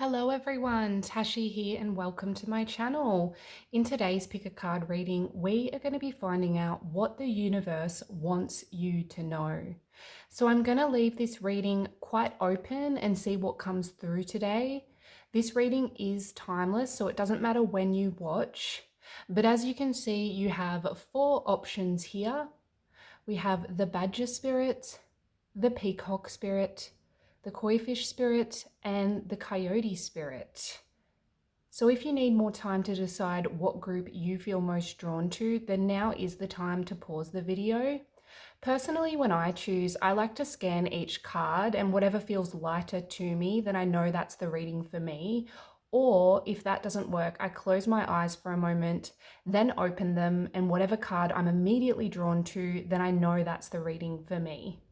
Hello everyone, Tashi here and welcome to my channel. In today's pick a card reading, we are going to be finding out what the universe wants you to know. So I'm going to leave this reading quite open and see what comes through today. This reading is timeless, so it doesn't matter when you watch. But as you can see, you have four options here. We have the Badger Spirit, the Peacock Spirit, the Koi Fish Spirit, and the Coyote Spirit. So if you need more time to decide what group you feel most drawn to, then now is the time to pause the video. Personally, when I choose, I like to scan each card, and whatever feels lighter to me, then I know that's the reading for me. Or if that doesn't work, I close my eyes for a moment, then open them, and whatever card I'm immediately drawn to, then I know that's the reading for me.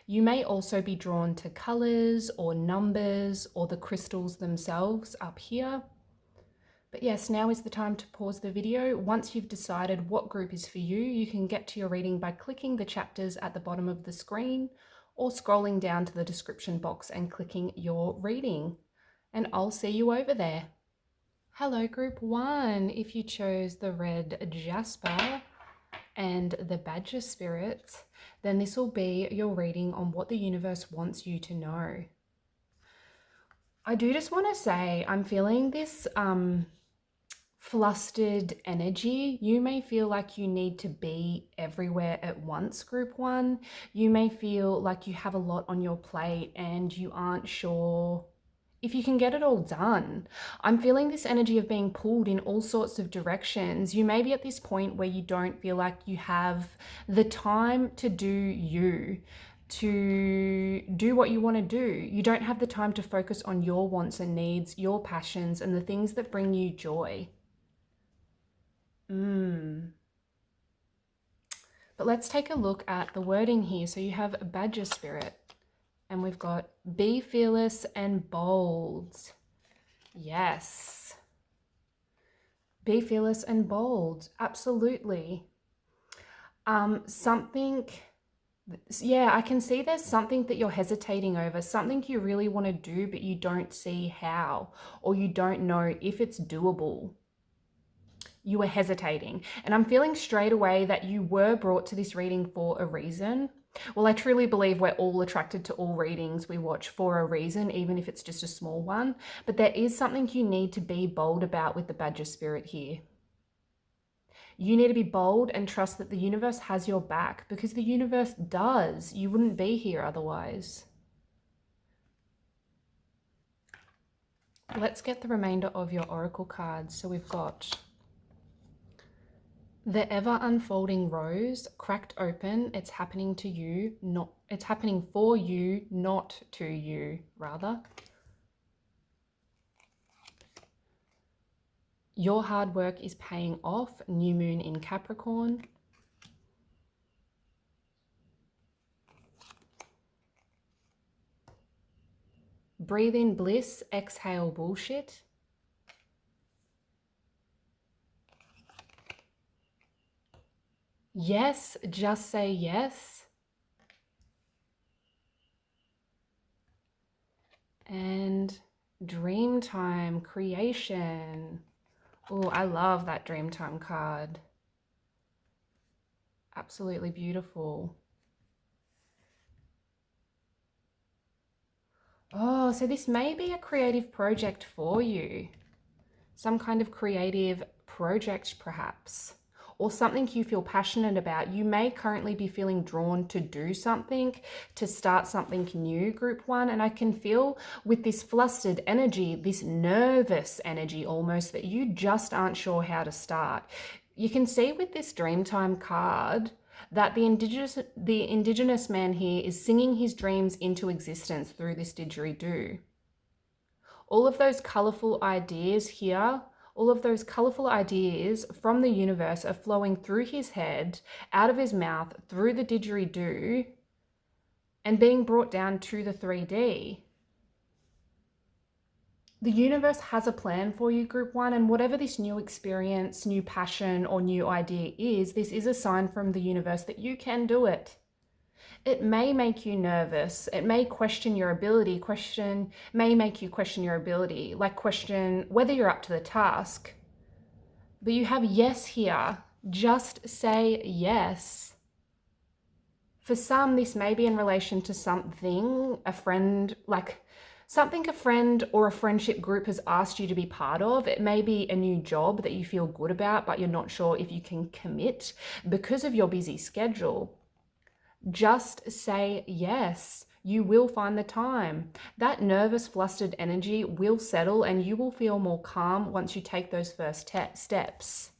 You may also be drawn to colors or numbers or the crystals themselves up here. But yes, now is the time to pause the video. Once you've decided what group is for you, you can get to your reading by clicking the chapters at the bottom of the screen or scrolling down to the description box and clicking your reading. And I'll see you over there. Hello, group one. If you chose the red jasper and the Badger Spirit, then this will be your reading on what the universe wants you to know. I do just want to say I'm feeling this flustered energy. You may feel like you need to be everywhere at once, group one. You may feel like you have a lot on your plate and you aren't sure if you can get it all done. I'm feeling this energy of being pulled in all sorts of directions. You may be at this point where you don't feel like you have the time to do you, to do what you want to do. You don't have the time to focus on your wants and needs, your passions, and the things that bring you joy. But let's take a look at the wording here. So you have Badger Spirit. And we've got be fearless and bold. Yes. Be fearless and bold. Absolutely. I can see there's something that you're hesitating over, something you really want to do, but you don't see how, or you don't know if it's doable. You were hesitating. And I'm feeling straight away that you were brought to this reading for a reason. Well, I truly believe we're all attracted to all readings we watch for a reason, even if it's just a small one. But there is something you need to be bold about with the Badger Spirit here. You need to be bold and trust that the universe has your back, because the universe does. You wouldn't be here otherwise. Let's get the remainder of your oracle cards. So we've got the ever unfolding rose, cracked open. It's happening to you, it's happening for you, not to you, rather. Your hard work is paying off, new moon in Capricorn. Breathe in bliss, exhale bullshit. Yes, just say yes. And dream time, creation. Oh, I love that dream time card. Absolutely beautiful. Oh, so this may be a creative project for you. Some kind of creative project perhaps, or something you feel passionate about. You may currently be feeling drawn to do something, to start something new, group one. And I can feel with this flustered energy, this nervous energy almost, that you just aren't sure how to start. You can see with this Dreamtime card that the indigenous man here is singing his dreams into existence through this didgeridoo. All of those colorful ideas here, all of those colorful ideas from the universe are flowing through his head, out of his mouth, through the didgeridoo, and being brought down to the 3D. The universe has a plan for you, group one, and whatever this new experience, new passion, or new idea is, this is a sign from the universe that you can do it. it may make you nervous. It may question your ability, may make you question your ability, like question whether you're up to the task. But you have yes here. Just say yes. For some, this may be in relation to something, a friend, like something a friend or a friendship group has asked you to be part of. It may be a new job that you feel good about, but you're not sure if you can commit because of your busy schedule. Just say yes. You will find the time. That nervous, flustered energy will settle and you will feel more calm once you take those first steps.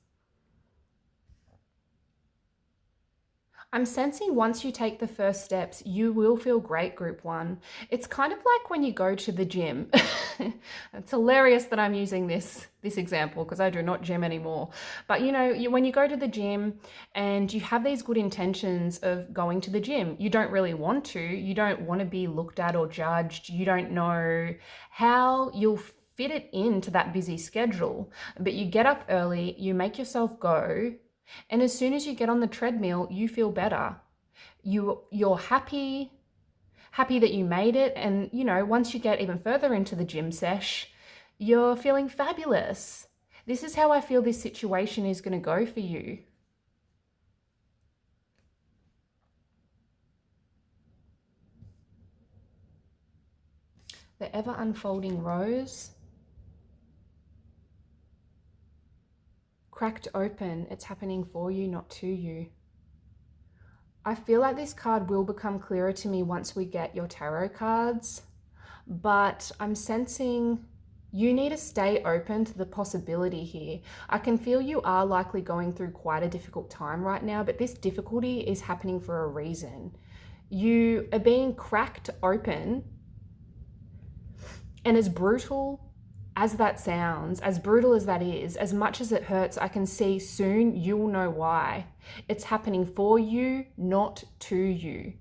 I'm sensing once you take the first steps, you will feel great, group one. It's kind of like when you go to the gym. It's hilarious that I'm using this example because I do not gym anymore. But when you go to the gym and you have these good intentions of going to the gym, you don't really want to. You don't want to be looked at or judged. You don't know how you'll fit it into that busy schedule. But you get up early, you make yourself go. And as soon as you get on the treadmill, you feel better. You're happy that you made it. And, once you get even further into the gym sesh, you're feeling fabulous. This is how I feel this situation is going to go for you. The ever unfolding rose. Cracked open, it's happening for you, not to you. I feel like this card will become clearer to me once we get your tarot cards, but I'm sensing you need to stay open to the possibility here. I can feel you are likely going through quite a difficult time right now, but this difficulty is happening for a reason. You are being cracked open, and as brutal as that sounds, as brutal as that is, as much as it hurts, I can see soon you'll know why. It's happening for you, not to you.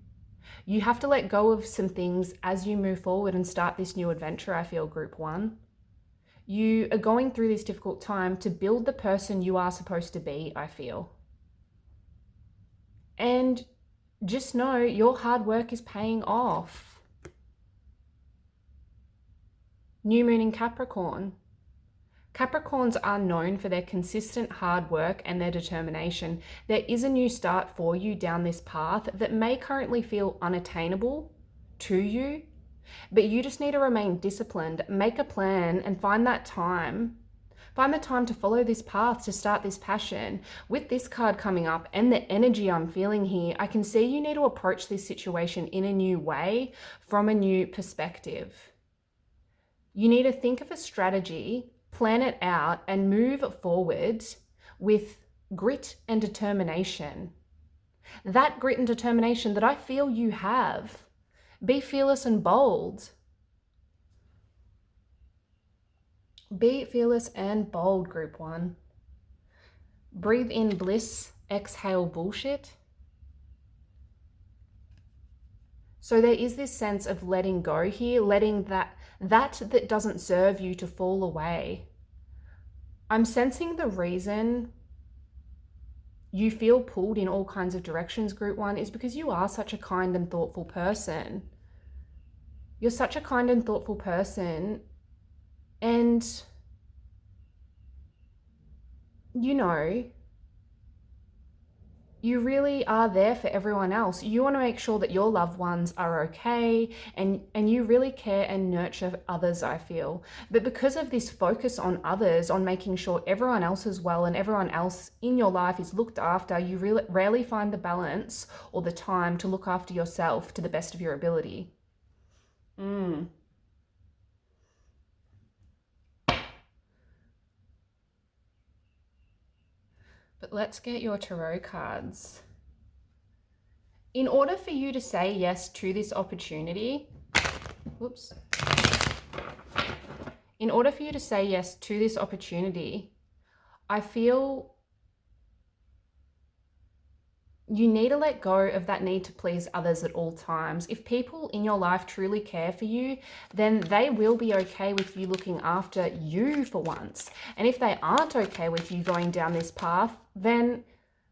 You have to let go of some things as you move forward and start this new adventure, I feel, group one. You are going through this difficult time to build the person you are supposed to be, I feel. And just know your hard work is paying off. New moon in Capricorn. Capricorns are known for their consistent hard work and their determination. There is a new start for you down this path that may currently feel unattainable to you, but you just need to remain disciplined, make a plan, and find the time to follow this path, to start this passion. With this card coming up and the energy I'm feeling here, I can see you need to approach this situation in a new way, from a new perspective. You need to think of a strategy, plan it out, and move forward with grit and determination. That grit and determination that I feel you have. Be fearless and bold. Be fearless and bold, group one. Breathe in bliss, exhale bullshit. So there is this sense of letting go here, letting that doesn't serve you to fall away. I'm sensing the reason you feel pulled in all kinds of directions, group one, is because you are such a kind and thoughtful person. You're such a kind and thoughtful person, and you really are there for everyone else. You want to make sure that your loved ones are okay, and you really care and nurture others, I feel. But because of this focus on others, on making sure everyone else is well and everyone else in your life is looked after, you really rarely find the balance or the time to look after yourself to the best of your ability. But let's get your tarot cards. In order for you to say yes to this opportunity, in order for you to say yes to this opportunity, I feel you need to let go of that need to please others at all times. If people in your life truly care for you, then they will be okay with you looking after you for once. And if they aren't okay with you going down this path, then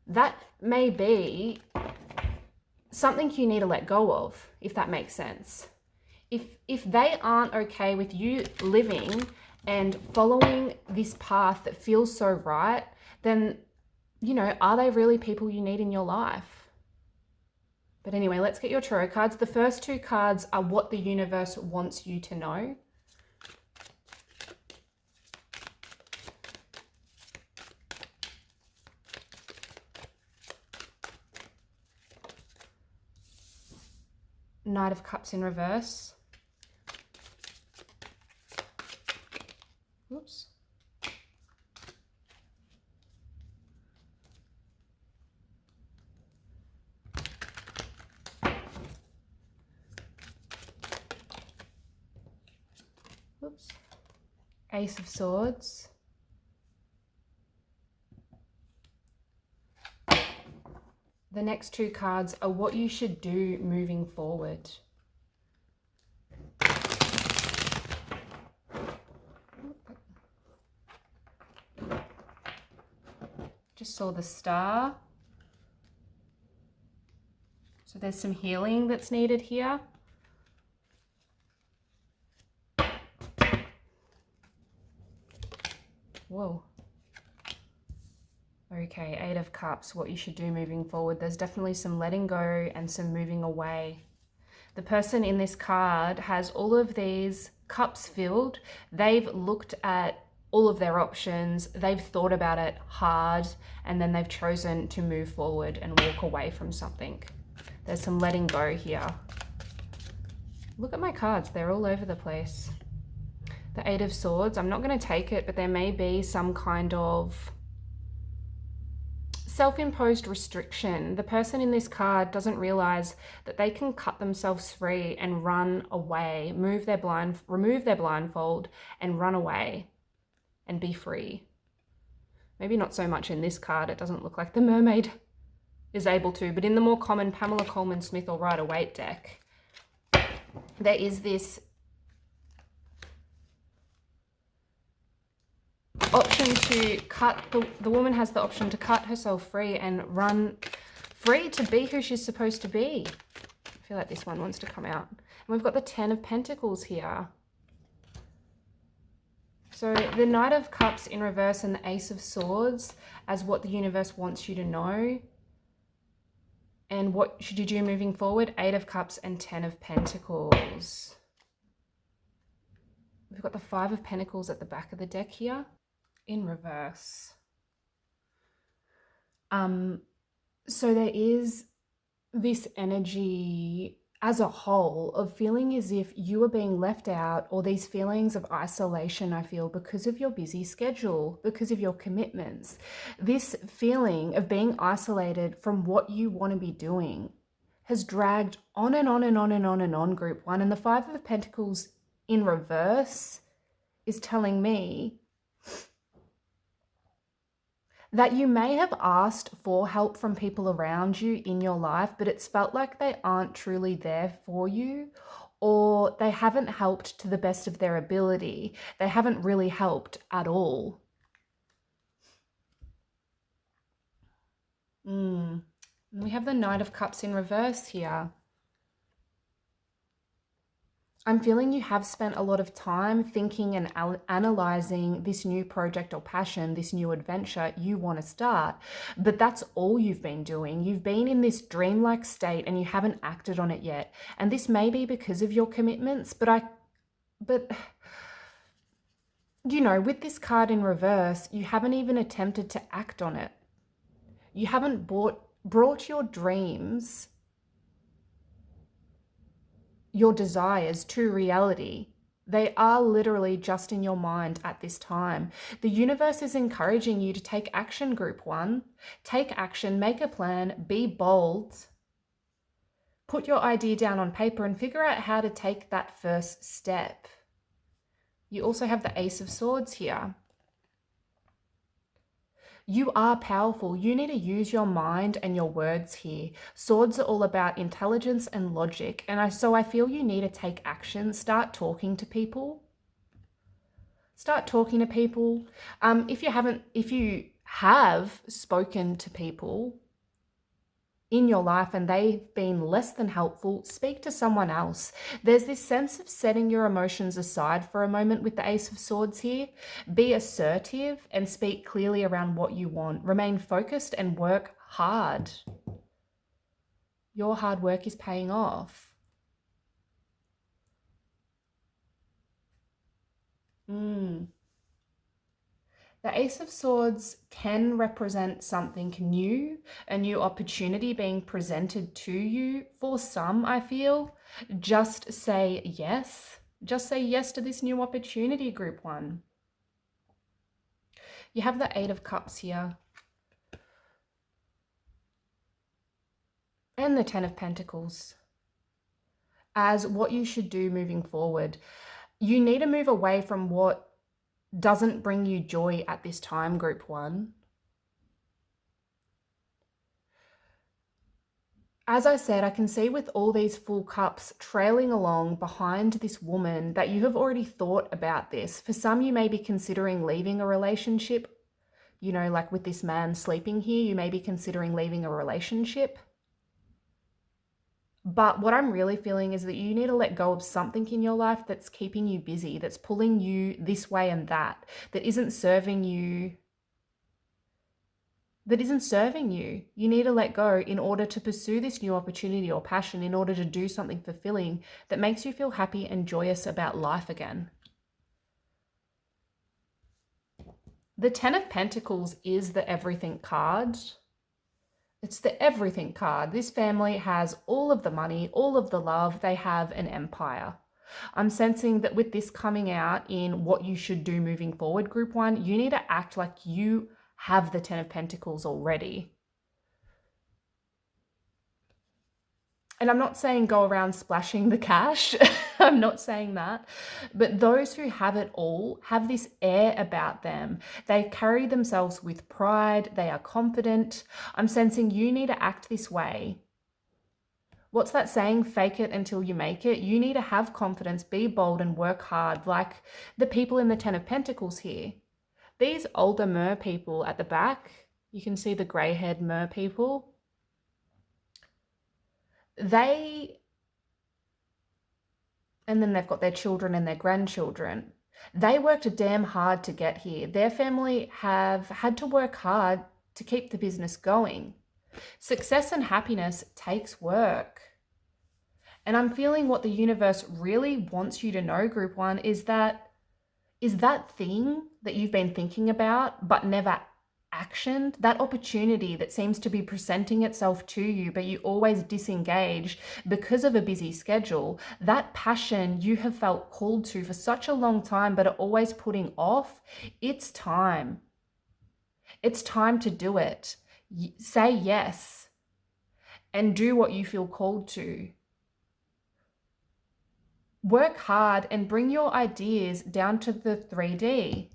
that may be something you need to let go of, if that makes sense. If they aren't okay with you living and following this path that feels so right, then, you know, are they really people you need in your life? But anyway, let's get your tarot cards. The first two cards are what the universe wants you to know. Knight of Cups in reverse. Oops. Oops. Ace of Swords. The next two cards are what you should do moving forward. Just saw the Star. So there's some healing that's needed here. Whoa. Okay, Eight of Cups, what you should do moving forward. There's definitely some letting go and some moving away. The person in this card has all of these cups filled. They've looked at all of their options. They've thought about it hard, and then they've chosen to move forward and walk away from something. There's some letting go here. Look at my cards. They're all over the place. The Eight of Swords. I'm not going to take it, but there may be some kind of self-imposed restriction. The person in this card doesn't realize that they can cut themselves free and run away, remove their blindfold and run away and be free. Maybe not so much in this card. It doesn't look like the mermaid is able to, but in the more common Pamela Coleman Smith or Rider-Waite deck, there is this option to cut, the woman has the option to cut herself free and run free to be who she's supposed to be. I feel like this one wants to come out. And we've got the Ten of Pentacles here. So the Knight of Cups in reverse and the Ace of Swords as what the universe wants you to know. And what should you do moving forward? Eight of Cups and Ten of Pentacles. We've got the Five of Pentacles at the back of the deck here in reverse. So there is this energy as a whole of feeling as if you are being left out, or these feelings of isolation, I feel, because of your busy schedule, because of your commitments. This feeling of being isolated from what you want to be doing has dragged on and on and on and on and on, group one. And the Five of Pentacles in reverse is telling me that you may have asked for help from people around you in your life, but it's felt like they aren't truly there for you, or they haven't helped to the best of their ability. They haven't really helped at all. We have the Knight of Cups in reverse here. I'm feeling you have spent a lot of time thinking and analyzing this new project or passion, this new adventure you want to start, but that's all you've been doing. You've been in this dreamlike state and you haven't acted on it yet. And this may be because of your commitments, but you know, with this card in reverse, you haven't even attempted to act on it. You haven't brought your dreams, your desires to reality. They are literally just in your mind at this time. The universe is encouraging you to take action, group one. Take action, make a plan, be bold. Put your idea down on paper and figure out how to take that first step. You also have the Ace of Swords here. You are powerful. You need to use your mind and your words here. Swords are all about intelligence and logic. And so I feel you need to take action. Start talking to people. Start talking to people. If you have spoken to people in your life and they've been less than helpful, speak to someone else. There's this sense of setting your emotions aside for a moment with the Ace of Swords here. Be assertive and speak clearly around what you want. Remain focused and work hard. Your hard work is paying off. The Ace of Swords can represent something new, a new opportunity being presented to you. For some, I feel, just say yes. Just say yes to this new opportunity, group one. You have the Eight of Cups here. And the Ten of Pentacles as what you should do moving forward. You need to move away from what doesn't bring you joy at this time, group one. As I said, I can see with all these full cups trailing along behind this woman that you have already thought about this. For some, you may be considering leaving a relationship. You know, like with this man sleeping here, you may be considering leaving a relationship. But what I'm really feeling is that you need to let go of something in your life that's keeping you busy, that's pulling you this way and that isn't serving you. You need to let go in order to pursue this new opportunity or passion, in order to do something fulfilling that makes you feel happy and joyous about life again. The Ten of Pentacles is the everything card. It's the everything card. This family has all of the money, all of the love. They have an empire. I'm sensing that with this coming out in what you should do moving forward, group one, you need to act like you have the Ten of Pentacles already. And I'm not saying go around splashing the cash. I'm not saying that. But those who have it all have this air about them. They carry themselves with pride. They are confident. I'm sensing you need to act this way. What's that saying? Fake it until you make it. You need to have confidence, be bold and work hard, like the people in the Ten of Pentacles here. These older mer people at the back, you can see the grey-haired mer people. And then they've got their children and their grandchildren. They worked damn hard to get here. Their family have had to work hard to keep the business going. Success and happiness takes work. And I'm feeling what the universe really wants you to know, group one, is that thing that you've been thinking about but never actioned, that opportunity that seems to be presenting itself to you, but you always disengage because of a busy schedule, that passion you have felt called to for such a long time, but are always putting off, it's time. It's time to do it. Say yes and do what you feel called to. Work hard and bring your ideas down to the 3D.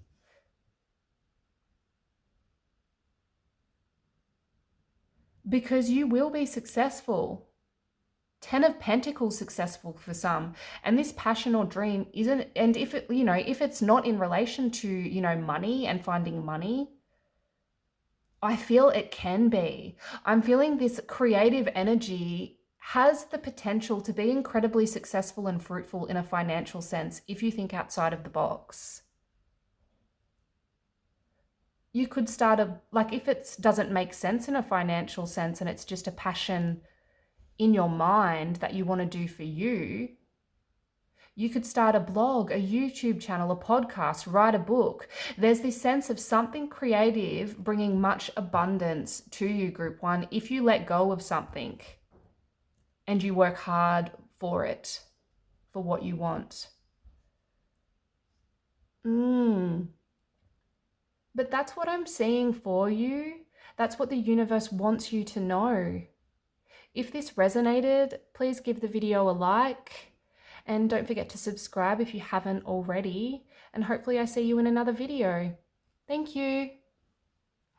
Because you will be successful. Ten of Pentacles successful for some. And this passion or dream isn't, and if it, if it's not in relation to, money and finding money, I feel it can be. I'm feeling this creative energy has the potential to be incredibly successful and fruitful in a financial sense if you think outside of the box. You could start if it doesn't make sense in a financial sense and it's just a passion in your mind that you want to do for you, you could start a blog, a YouTube channel, a podcast, write a book. There's this sense of something creative bringing much abundance to you, group one, if you let go of something and you work hard for it, for what you want. But that's what I'm seeing for you. That's what the universe wants you to know. If this resonated, please give the video a like and don't forget to subscribe if you haven't already. And hopefully I see you in another video. Thank you.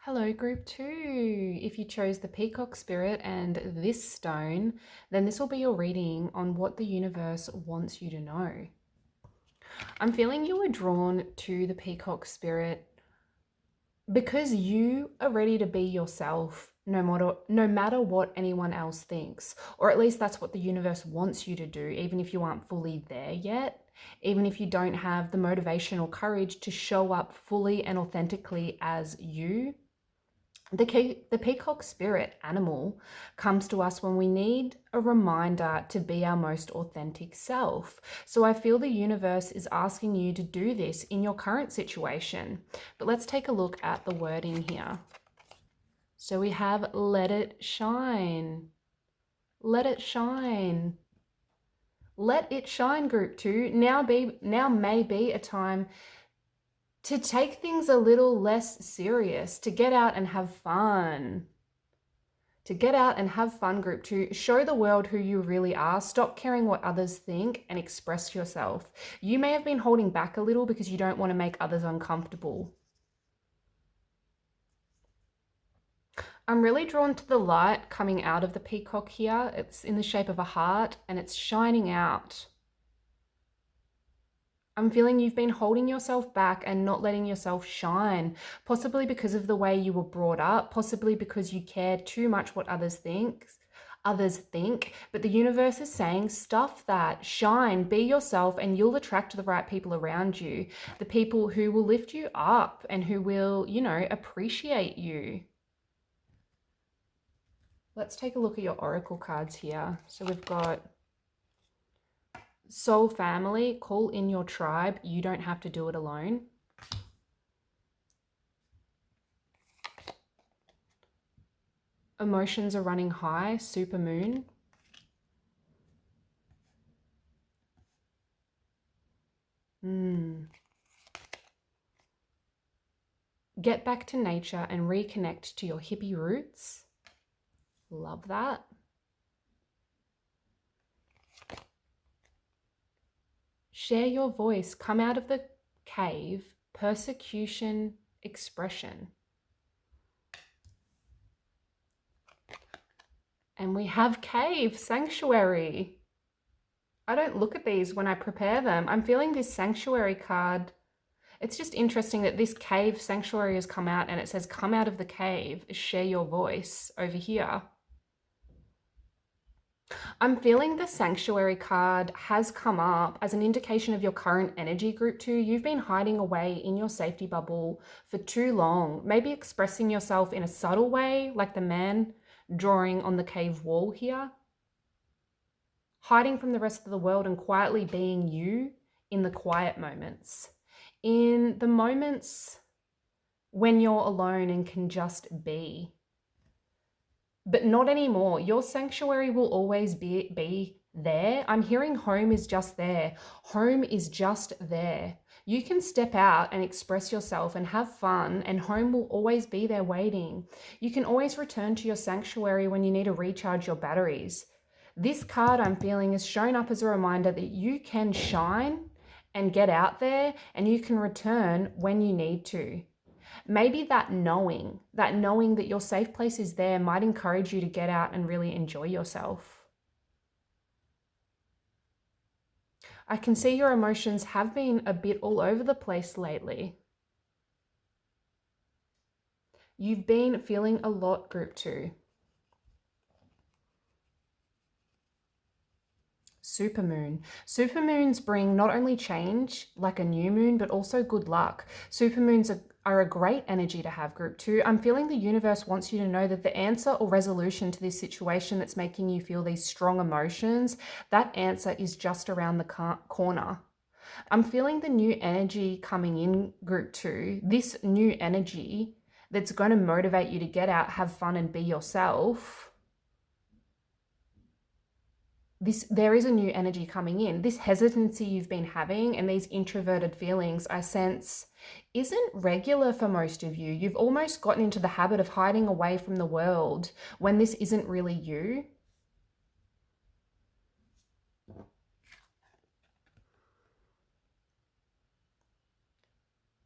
Hello, group two. If you chose the Peacock Spirit and this stone, then this will be your reading on what the universe wants you to know. I'm feeling you are drawn to the Peacock Spirit because you are ready to be yourself. no matter what anyone else thinks. Or at least that's what the universe wants you to do, even if you aren't fully there yet, even if you don't have the motivation or courage to show up fully and authentically as you. The peacock spirit animal comes to us when we need a reminder to be our most authentic self. So I feel the universe is asking you to do this in your current situation. But let's take a look at the wording here. So we have let it shine. Let it shine. Let it shine, group 2. Now may be a time to take things a little less serious, to get out and have fun. To get out and have fun, group 2. Show the world who you really are. Stop caring what others think and express yourself. You may have been holding back a little because you don't want to make others uncomfortable. I'm really drawn to the light coming out of the peacock here. It's in the shape of a heart and it's shining out. I'm feeling you've been holding yourself back and not letting yourself shine, possibly because of the way you were brought up, possibly because you care too much what others think. But the universe is saying, stuff that, shine, be yourself, and you'll attract the right people around you, the people who will lift you up and who will, appreciate you. Let's take a look at your oracle cards here. So we've got soul family, call in your tribe. You don't have to do it alone. Emotions are running high, super moon. Get back to nature and reconnect to your hippie roots. Love that. Share your voice. Come out of the cave. Persecution, expression. And we have cave, sanctuary. I don't look at these when I prepare them. I'm feeling this sanctuary card. It's just interesting that this cave sanctuary has come out and it says, come out of the cave, share your voice over here. I'm feeling the sanctuary card has come up as an indication of your current energy, group 2. You've been hiding away in your safety bubble for too long, maybe expressing yourself in a subtle way, like the man drawing on the cave wall here. Hiding from the rest of the world and quietly being you in the quiet moments. In the moments when you're alone and can just be. But not anymore. Your sanctuary will always be there. I'm hearing home is just there. Home is just there. You can step out and express yourself and have fun, and home will always be there waiting. You can always return to your sanctuary when you need to recharge your batteries. This card I'm feeling is shown up as a reminder that you can shine and get out there, and you can return when you need to. Maybe that knowing that your safe place is there might encourage you to get out and really enjoy yourself. I can see your emotions have been a bit all over the place lately. You've been feeling a lot, group 2. Supermoon. Supermoons bring not only change, like a new moon, but also good luck. Supermoons are a great energy to have, group 2. I'm feeling the universe wants you to know that the answer or resolution to this situation that's making you feel these strong emotions, that answer is just around the corner. I'm feeling the new energy coming in, group 2. This new energy that's going to motivate you to get out, have fun, and be yourself. There is a new energy coming in. This hesitancy you've been having and these introverted feelings, I sense, isn't regular for most of you. You've almost gotten into the habit of hiding away from the world when this isn't really you.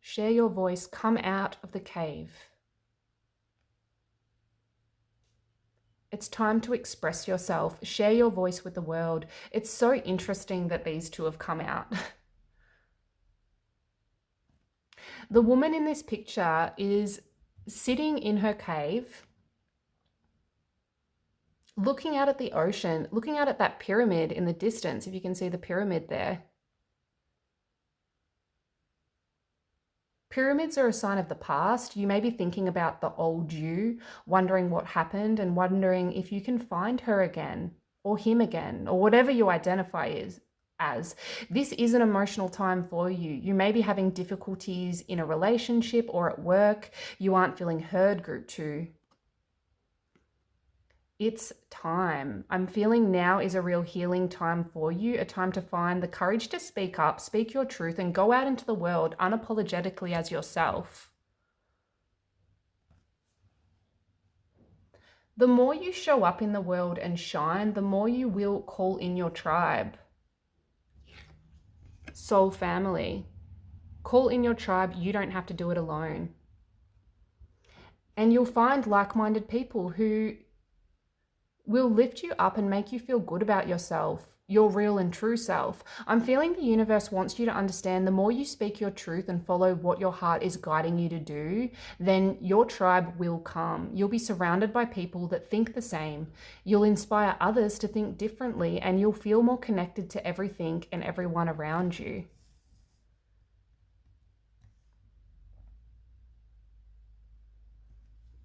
Share your voice. Come out of the cave. It's time to express yourself. Share your voice with the world. It's so interesting that these two have come out. The woman in this picture is sitting in her cave looking out at the ocean, looking out at that pyramid in the distance, if you can see the pyramid there. Pyramids are a sign of the past. You may be thinking about the old you, wondering what happened and wondering if you can find her again or him again or whatever you identify as. This is an emotional time for you. You may be having difficulties in a relationship or at work. You aren't feeling heard, group 2. It's time. I'm feeling now is a real healing time for you, a time to find the courage to speak up, speak your truth, and go out into the world unapologetically as yourself. The more you show up in the world and shine, the more you will call in your tribe. Soul family. Call in your tribe. You don't have to do it alone. And you'll find like-minded people who will lift you up and make you feel good about yourself, your real and true self. I'm feeling the universe wants you to understand the more you speak your truth and follow what your heart is guiding you to do, then your tribe will come. You'll be surrounded by people that think the same. You'll inspire others to think differently, and you'll feel more connected to everything and everyone around you.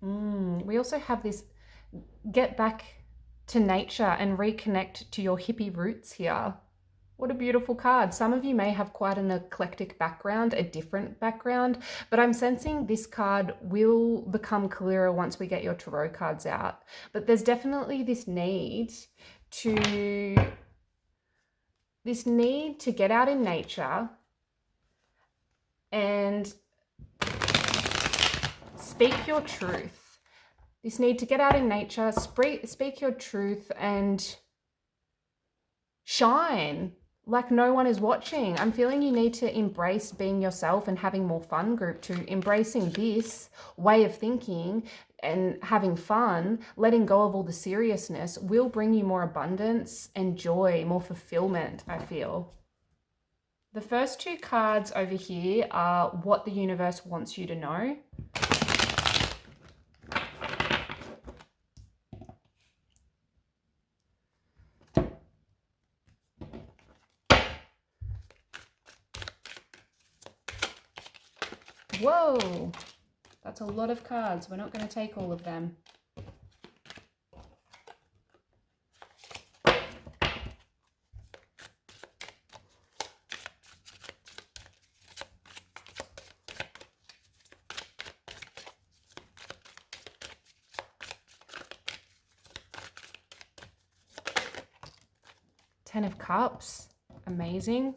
We also have this get back to nature and reconnect to your hippie roots here. What a beautiful card. Some of you may have quite an eclectic background, a different background, but I'm sensing this card will become clearer once we get your tarot cards out. But there's definitely this need to get out in nature and speak your truth. This need to get out in nature, speak your truth, and shine like no one is watching. I'm feeling you need to embrace being yourself and having more fun, group 2. Embracing this way of thinking and having fun, letting go of all the seriousness will bring you more abundance and joy, more fulfillment, I feel. The first 2 cards over here are what the universe wants you to know. Whoa, that's a lot of cards. We're not going to take all of them. Ten of Cups, amazing.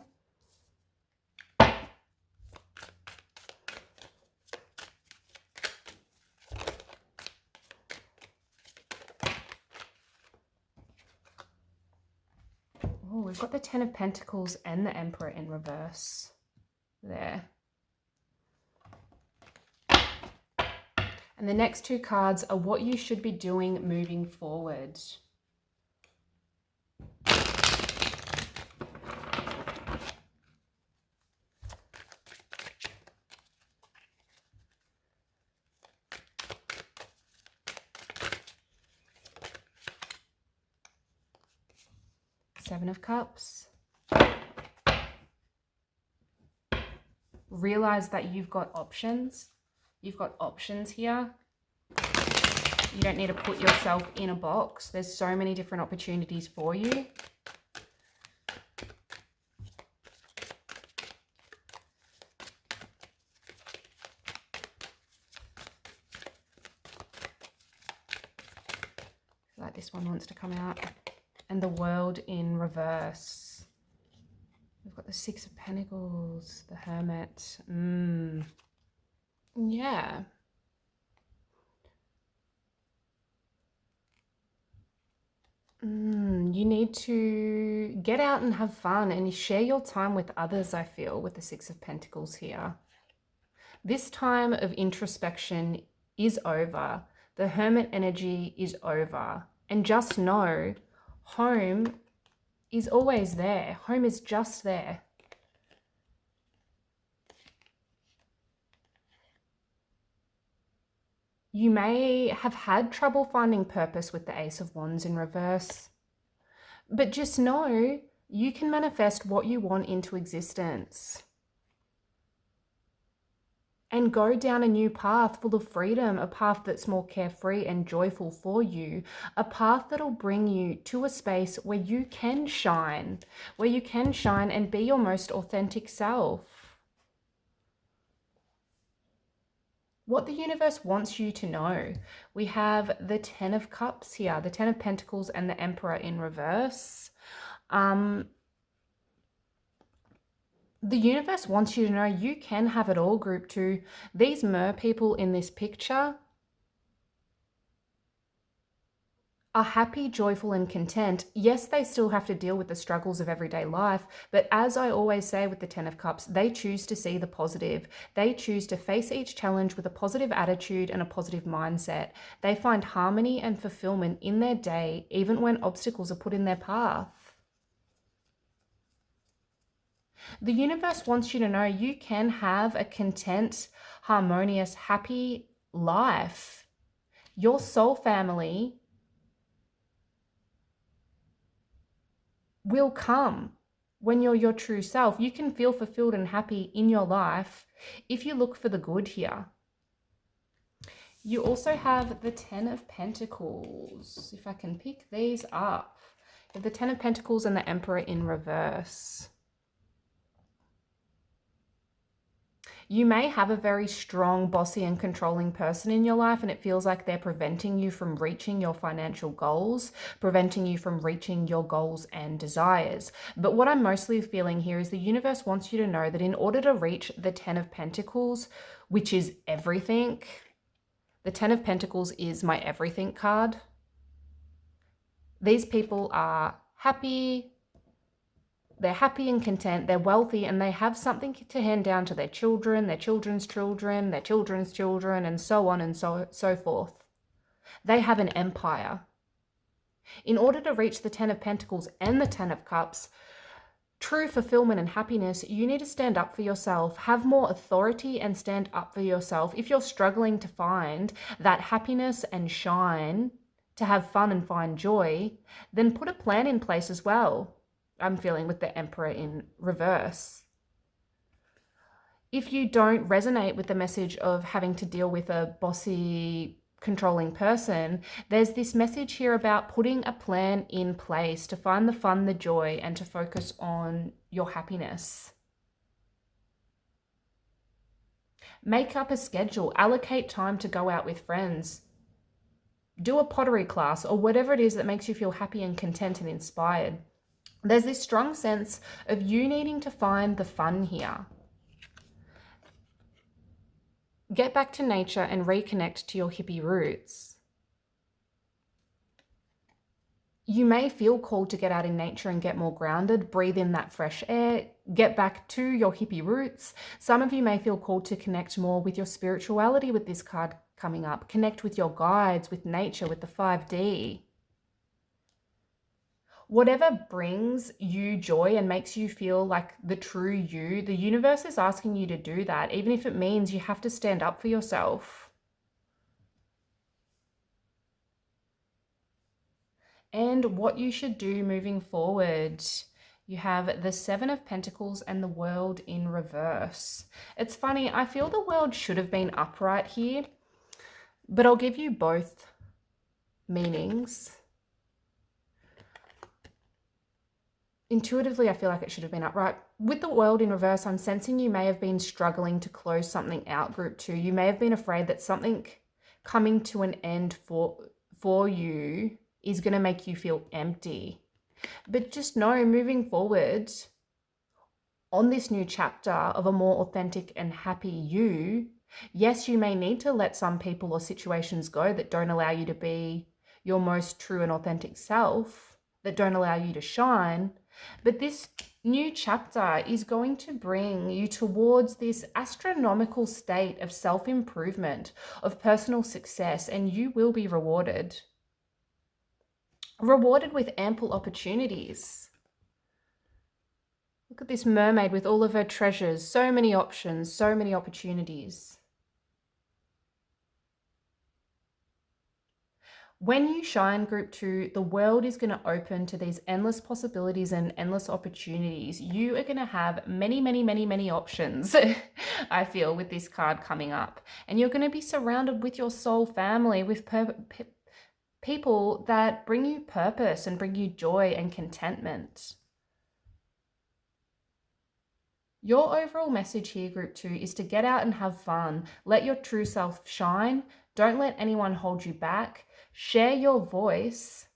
Oh, we've got the Ten of Pentacles and the Emperor in reverse there. And the next 2 cards are what you should be doing moving forward. Seven of Cups. Realize that you've got options. You've got options here. You don't need to put yourself in a box. There's so many different opportunities for you. I feel like this one wants to come out. And the World in reverse. We've got the Six of Pentacles, the Hermit. Yeah. You need to get out and have fun and share your time with others, I feel, with the Six of Pentacles here. This time of introspection is over. The Hermit energy is over. And just know, home is always there. Home is just there. You may have had trouble finding purpose with the Ace of Wands in reverse, but just know you can manifest what you want into existence and go down a new path full of freedom, a path that's more carefree and joyful for you, a path that'll bring you to a space where you can shine, and be your most authentic self. What the universe wants you to know. We have the Ten of Cups here, the Ten of Pentacles and the Emperor in reverse. The universe wants you to know you can have it all, group 2. These mer people in this picture are happy, joyful, and content. Yes, they still have to deal with the struggles of everyday life, but as I always say with the Ten of Cups, they choose to see the positive. They choose to face each challenge with a positive attitude and a positive mindset. They find harmony and fulfillment in their day, even when obstacles are put in their path. The universe wants you to know you can have a content, harmonious, happy life. Your soul family will come when you're your true self. You can feel fulfilled and happy in your life if you look for the good here. You also have the Ten of Pentacles. If I can pick these up. The Ten of Pentacles and the Emperor in reverse. You may have a very strong, bossy and controlling person in your life, and it feels like they're preventing you from reaching your financial goals, preventing you from reaching your goals and desires. But what I'm mostly feeling here is the universe wants you to know that in order to reach the Ten of Pentacles, which is everything, the Ten of Pentacles is my everything card. These people are happy, they're happy and content, they're wealthy, and they have something to hand down to their children, their children's children, their children's children, and so on and so forth. They have an empire. In order to reach the Ten of Pentacles and the Ten of Cups, true fulfillment and happiness, you need to stand up for yourself, have more authority and stand up for yourself. If you're struggling to find that happiness and shine, to have fun and find joy, then put a plan in place as well. I'm feeling with the Emperor in reverse. If you don't resonate with the message of having to deal with a bossy, controlling person, there's this message here about putting a plan in place to find the fun, the joy, and to focus on your happiness. Make up a schedule, allocate time to go out with friends, do a pottery class, or whatever it is that makes you feel happy and content and inspired. There's this strong sense of you needing to find the fun here. Get back to nature and reconnect to your hippie roots. You may feel called to get out in nature and get more grounded, breathe in that fresh air, get back to your hippie roots. Some of you may feel called to connect more with your spirituality with this card coming up. Connect with your guides, with nature, with the 5D. Whatever brings you joy and makes you feel like the true you, the universe is asking you to do that, even if it means you have to stand up for yourself. And what you should do moving forward. You have the Seven of Pentacles and the World in reverse. It's funny, I feel the World should have been upright here, but I'll give you both meanings. Intuitively, I feel like it should have been upright. With the World in reverse, I'm sensing you may have been struggling to close something out, group 2. You may have been afraid that something coming to an end for you is going to make you feel empty. But just know, moving forward on this new chapter of a more authentic and happy you, yes, you may need to let some people or situations go that don't allow you to be your most true and authentic self, that don't allow you to shine. But this new chapter is going to bring you towards this astronomical state of self-improvement, of personal success, and you will be rewarded. Rewarded with ample opportunities. Look at this mermaid with all of her treasures, so many options, so many opportunities. When you shine, group 2, the world is going to open to these endless possibilities and endless opportunities. You are going to have many, many, many, many options, I feel, with this card coming up. And you're going to be surrounded with your soul family, with people that bring you purpose and bring you joy and contentment. Your overall message here, group 2, is to get out and have fun. Let your true self shine. Don't let anyone hold you back. Share your voice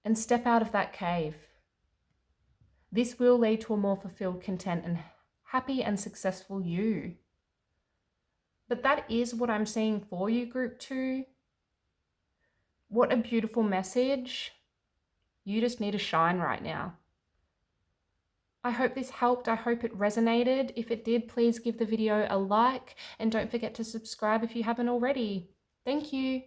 and step out of that cave. This will lead to a more fulfilled, content, and happy and successful you. But that is what I'm seeing for you, group 2. What a beautiful message. You just need to shine right now. I hope this helped. I hope it resonated. If it did, please give the video a like and don't forget to subscribe if you haven't already. Thank you.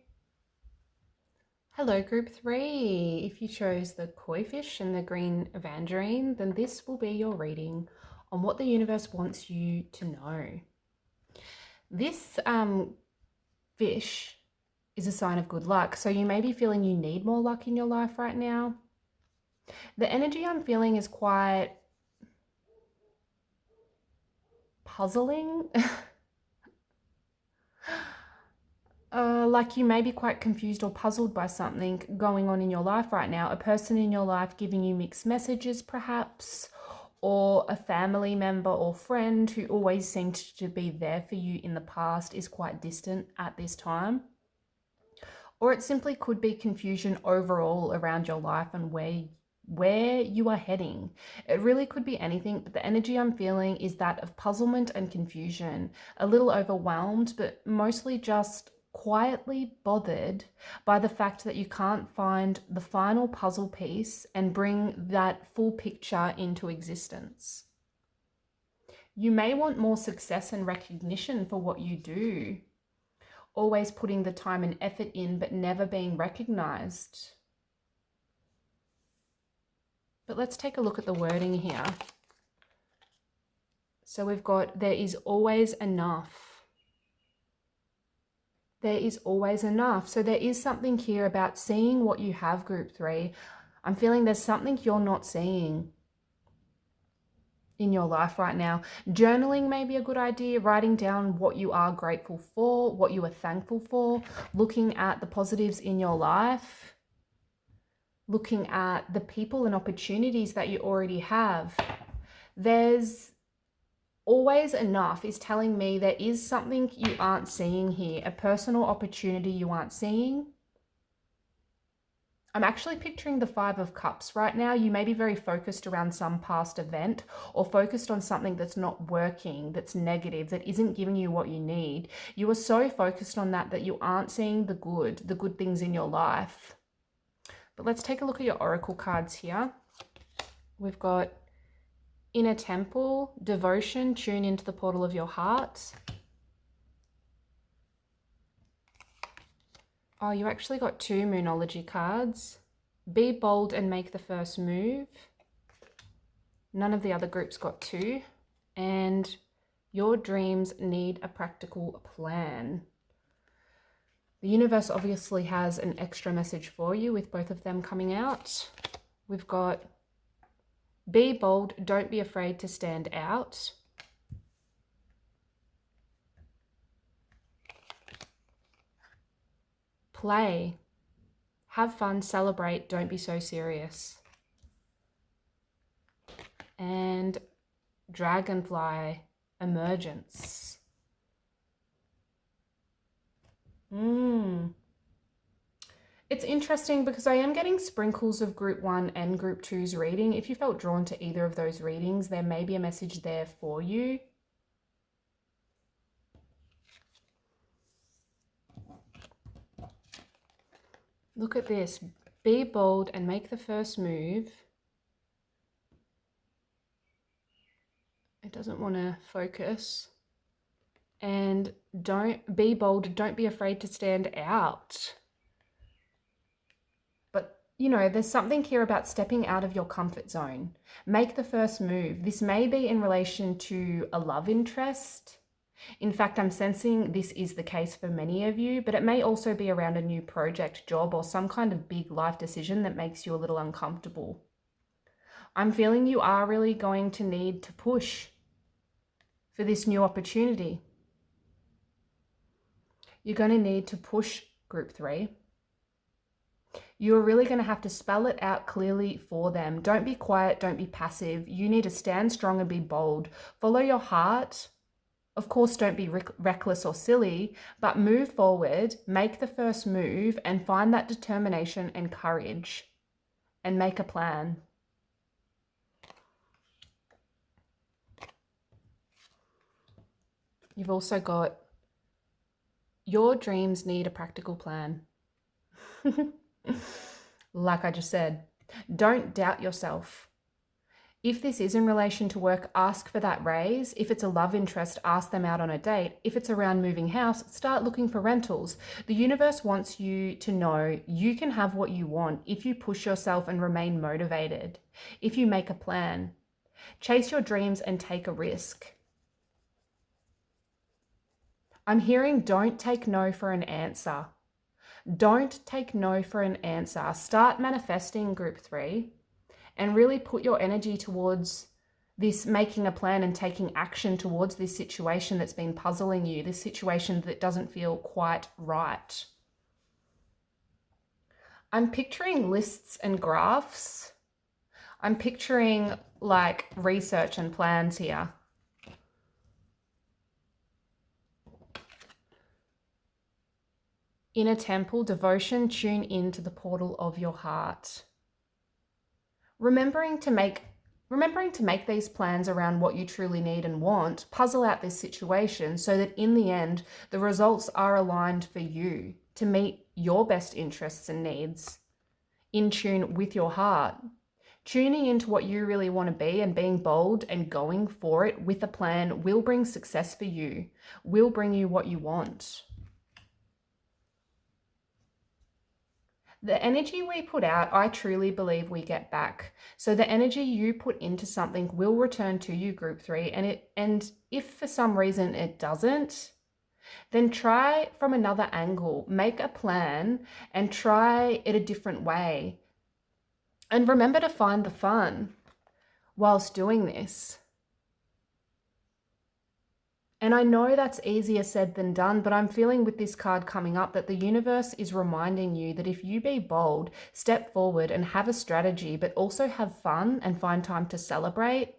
Hello, group 3. If you chose the koi fish and the green evangeline, then this will be your reading on what the universe wants you to know. This fish is a sign of good luck. So you may be feeling you need more luck in your life right now. The energy I'm feeling is quite puzzling. Like you may be quite confused or puzzled by something going on in your life right now. A person in your life giving you mixed messages perhaps, or a family member or friend who always seemed to be there for you in the past is quite distant at this time. Or it simply could be confusion overall around your life and where you are heading. It really could be anything, but the energy I'm feeling is that of puzzlement and confusion, a little overwhelmed, but mostly just quietly bothered by the fact that you can't find the final puzzle piece and bring that full picture into existence. You may want more success and recognition for what you do, always putting the time and effort in but never being recognized. But let's take a look at the wording here. So we've got, there is always enough. There is always enough. So there is something here about seeing what you have, group 3. I'm feeling there's something you're not seeing in your life right now. Journaling may be a good idea, writing down what you are grateful for, what you are thankful for, looking at the positives in your life, looking at the people and opportunities that you already have. There's always enough is telling me there is something you aren't seeing here, a personal opportunity you aren't seeing. I'm actually picturing the 5 of Cups right now. You may be very focused around some past event or focused on something that's not working, that's negative, that isn't giving you what you need. You are so focused on that you aren't seeing the good things in your life. But let's take a look at your oracle cards here. We've got Inner Temple, Devotion, tune into the portal of your heart. Oh, you actually got 2 Moonology cards. Be bold and make the first move. None of the other groups got 2. And your dreams need a practical plan. The universe obviously has an extra message for you with both of them coming out. We've got be bold, don't be afraid to stand out. Play, have fun, celebrate, don't be so serious. And Dragonfly, emergence. It's interesting because I am getting sprinkles of group 1 and group 2's reading. If you felt drawn to either of those readings, there may be a message there for you. Look at this. Be bold and make the first move. It doesn't want to focus. And don't be bold. Don't be afraid to stand out. But, you know, there's something here about stepping out of your comfort zone. Make the first move. This may be in relation to a love interest. In fact, I'm sensing this is the case for many of you, but it may also be around a new project, job, or some kind of big life decision that makes you a little uncomfortable. I'm feeling you are really going to need to push for this new opportunity. You're going to need to push, group 3. You're really going to have to spell it out clearly for them. Don't be quiet, don't be passive. You need to stand strong and be bold. Follow your heart. Of course, don't be reckless or silly, but move forward, make the first move, and find that determination and courage, and make a plan. You've also got, your dreams need a practical plan. Like I just said, don't doubt yourself. If this is in relation to work, ask for that raise. If it's a love interest, ask them out on a date. If it's around moving house, start looking for rentals. The universe wants you to know you can have what you want if you push yourself and remain motivated. If you make a plan, chase your dreams and take a risk. I'm hearing don't take no for an answer. Don't take no for an answer. Start manifesting, group 3. And really put your energy towards this, making a plan and taking action towards this situation that's been puzzling you, this situation that doesn't feel quite right. I'm picturing lists and graphs. I'm picturing like research and plans here. Inner temple, devotion, tune into the portal of your heart. Remembering to make these plans around what you truly need and want, puzzle out this situation so that in the end, the results are aligned for you to meet your best interests and needs, in tune with your heart. Tuning into what you really want to be and being bold and going for it with a plan will bring success for you, will bring you what you want. The energy we put out, I truly believe we get back. So the energy you put into something will return to you, group 3. And if for some reason it doesn't, then try from another angle, make a plan and try it a different way. And remember to find the fun whilst doing this. And I know that's easier said than done, but I'm feeling with this card coming up that the universe is reminding you that if you be bold, step forward and have a strategy, but also have fun and find time to celebrate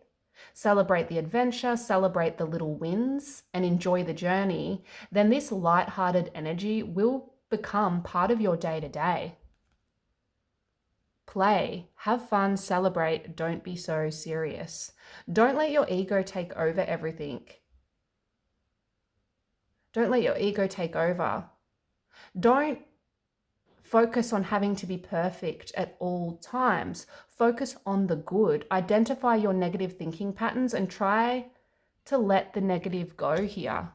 the adventure, celebrate the little wins, and enjoy the journey, then this light-hearted energy will become part of your day-to-day. Play, have fun, celebrate, don't be so serious. Don't let your ego take over everything. Don't let your ego take over. Don't focus on having to be perfect at all times. Focus on the good. Identify your negative thinking patterns and try to let the negative go here.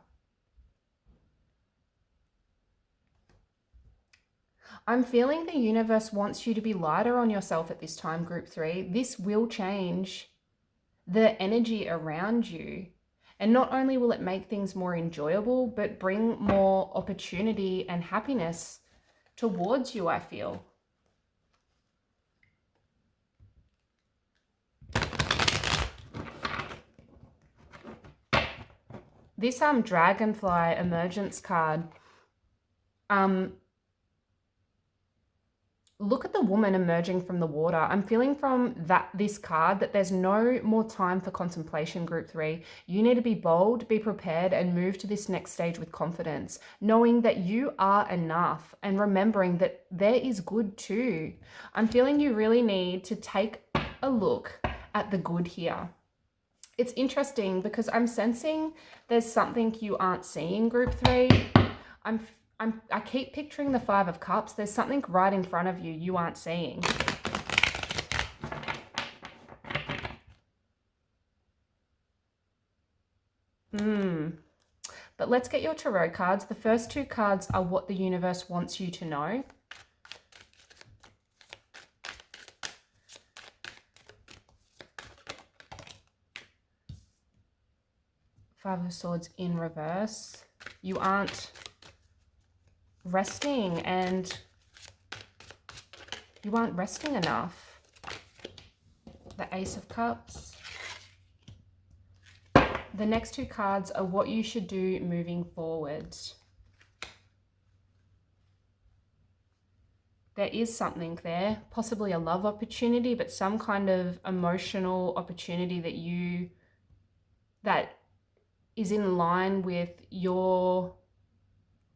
I'm feeling the universe wants you to be lighter on yourself at this time, group 3. This will change the energy around you. And not only will it make things more enjoyable, but bring more opportunity and happiness towards you, I feel. This dragonfly emergence card, look at the woman emerging from the water. I'm feeling from this card that there's no more time for contemplation, group 3. You need to be bold, be prepared, and move to this next stage with confidence, knowing that you are enough and remembering that there is good too. I'm feeling you really need to take a look at the good here. It's interesting because I'm sensing there's something you aren't seeing, group 3. I keep picturing the 5 of Cups. There's something right in front of you you aren't seeing. But let's get your tarot cards. The first 2 cards are what the universe wants you to know. Five of Swords in reverse. You aren't resting, and you aren't resting enough. The Ace of Cups. The next two cards are what you should do moving forward. There is something there, possibly a love opportunity, but some kind of emotional opportunity that is in line with your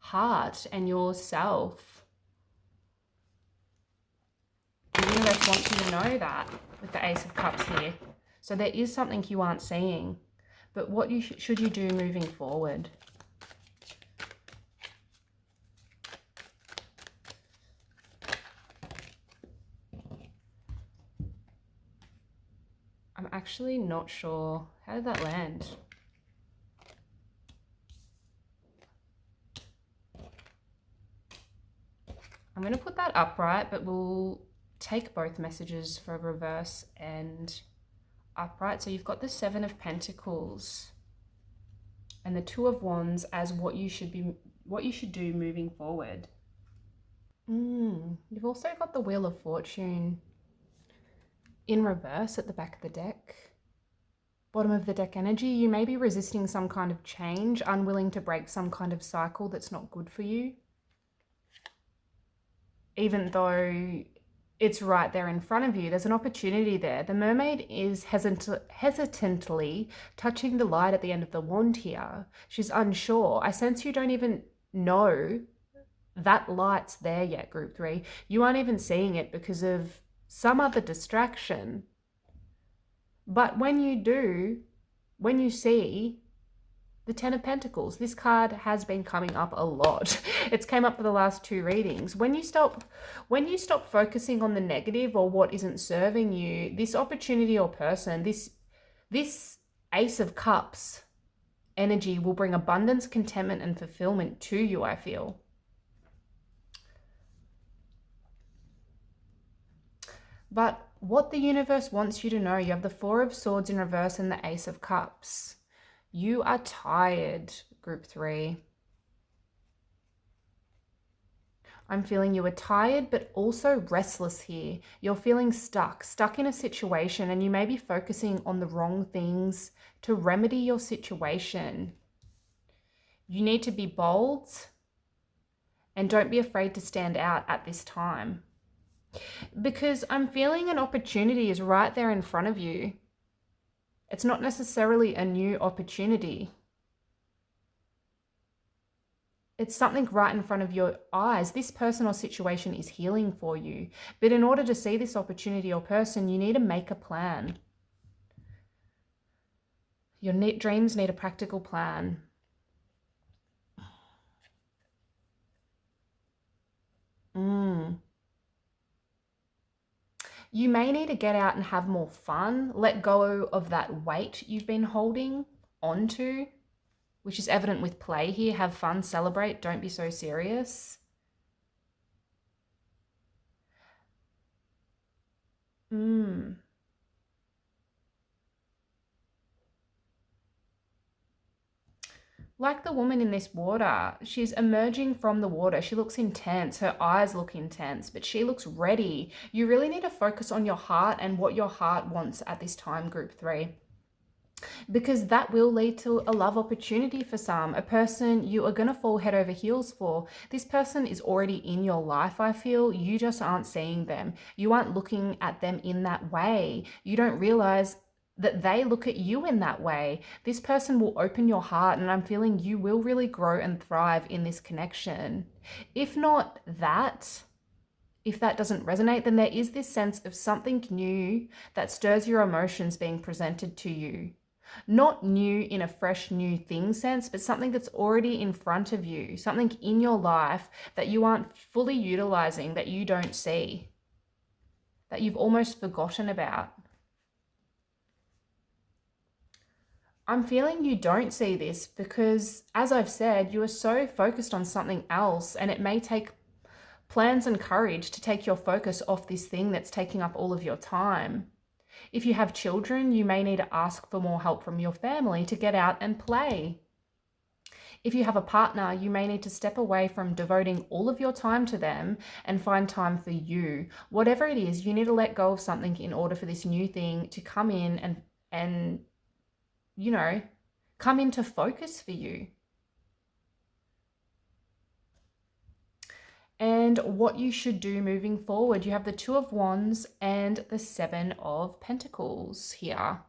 heart and yourself. The universe wants you to know that with the Ace of Cups here. So there is something you aren't seeing, but what should you do moving forward? I'm actually not sure. How did that land? I'm going to put that upright, but we'll take both messages for reverse and upright. So you've got the Seven of Pentacles and the Two of Wands as what you should do moving forward. You've also got the Wheel of Fortune in reverse at the back of the deck. Bottom of the deck energy, you may be resisting some kind of change, unwilling to break some kind of cycle that's not good for you. Even though it's right there in front of you, there's an opportunity there. The mermaid is hesitantly touching the light at the end of the wand here. She's unsure. I sense you don't even know that light's there yet, Group 3. You aren't even seeing it because of some other distraction. But when you do, when you see the Ten of Pentacles, this card has been coming up a lot. It's came up for the last two readings. When you stop focusing on the negative or what isn't serving you, this opportunity or person, this Ace of Cups energy will bring abundance, contentment, and fulfillment to you, I feel. But what the universe wants you to know, you have the Four of Swords in reverse and the Ace of Cups. You are tired, Group 3. I'm feeling you are tired, but also restless here. You're feeling stuck in a situation, and you may be focusing on the wrong things to remedy your situation. You need to be bold and don't be afraid to stand out at this time. Because I'm feeling an opportunity is right there in front of you. It's not necessarily a new opportunity. It's something right in front of your eyes. This person or situation is healing for you. But in order to see this opportunity or person, you need to make a plan. Your dreams need a practical plan. You may need to get out and have more fun. Let go of that weight you've been holding onto, which is evident with play here. Have fun, celebrate, don't be so serious. Like the woman in this water, she's emerging from the water. She looks intense. Her eyes look intense, but she looks ready. You really need to focus on your heart and what your heart wants at this time, Group 3. Because that will lead to a love opportunity for some, a person you are going to fall head over heels for. This person is already in your life, I feel. You just aren't seeing them. You aren't looking at them in that way. You don't realize that they look at you in that way. This person will open your heart, and I'm feeling you will really grow and thrive in this connection. If not that, if that doesn't resonate, then there is this sense of something new that stirs your emotions being presented to you. Not new in a fresh new thing sense, but something that's already in front of you, something in your life that you aren't fully utilizing, that you don't see, that you've almost forgotten about. I'm feeling you don't see this because, as I've said, you are so focused on something else, and it may take plans and courage to take your focus off this thing that's taking up all of your time. If you have children, you may need to ask for more help from your family to get out and play. If you have a partner, you may need to step away from devoting all of your time to them and find time for you. Whatever it is, you need to let go of something in order for this new thing to come in and you know, come into focus for you. And what you should do moving forward, you have the Two of Wands and the Seven of Pentacles here.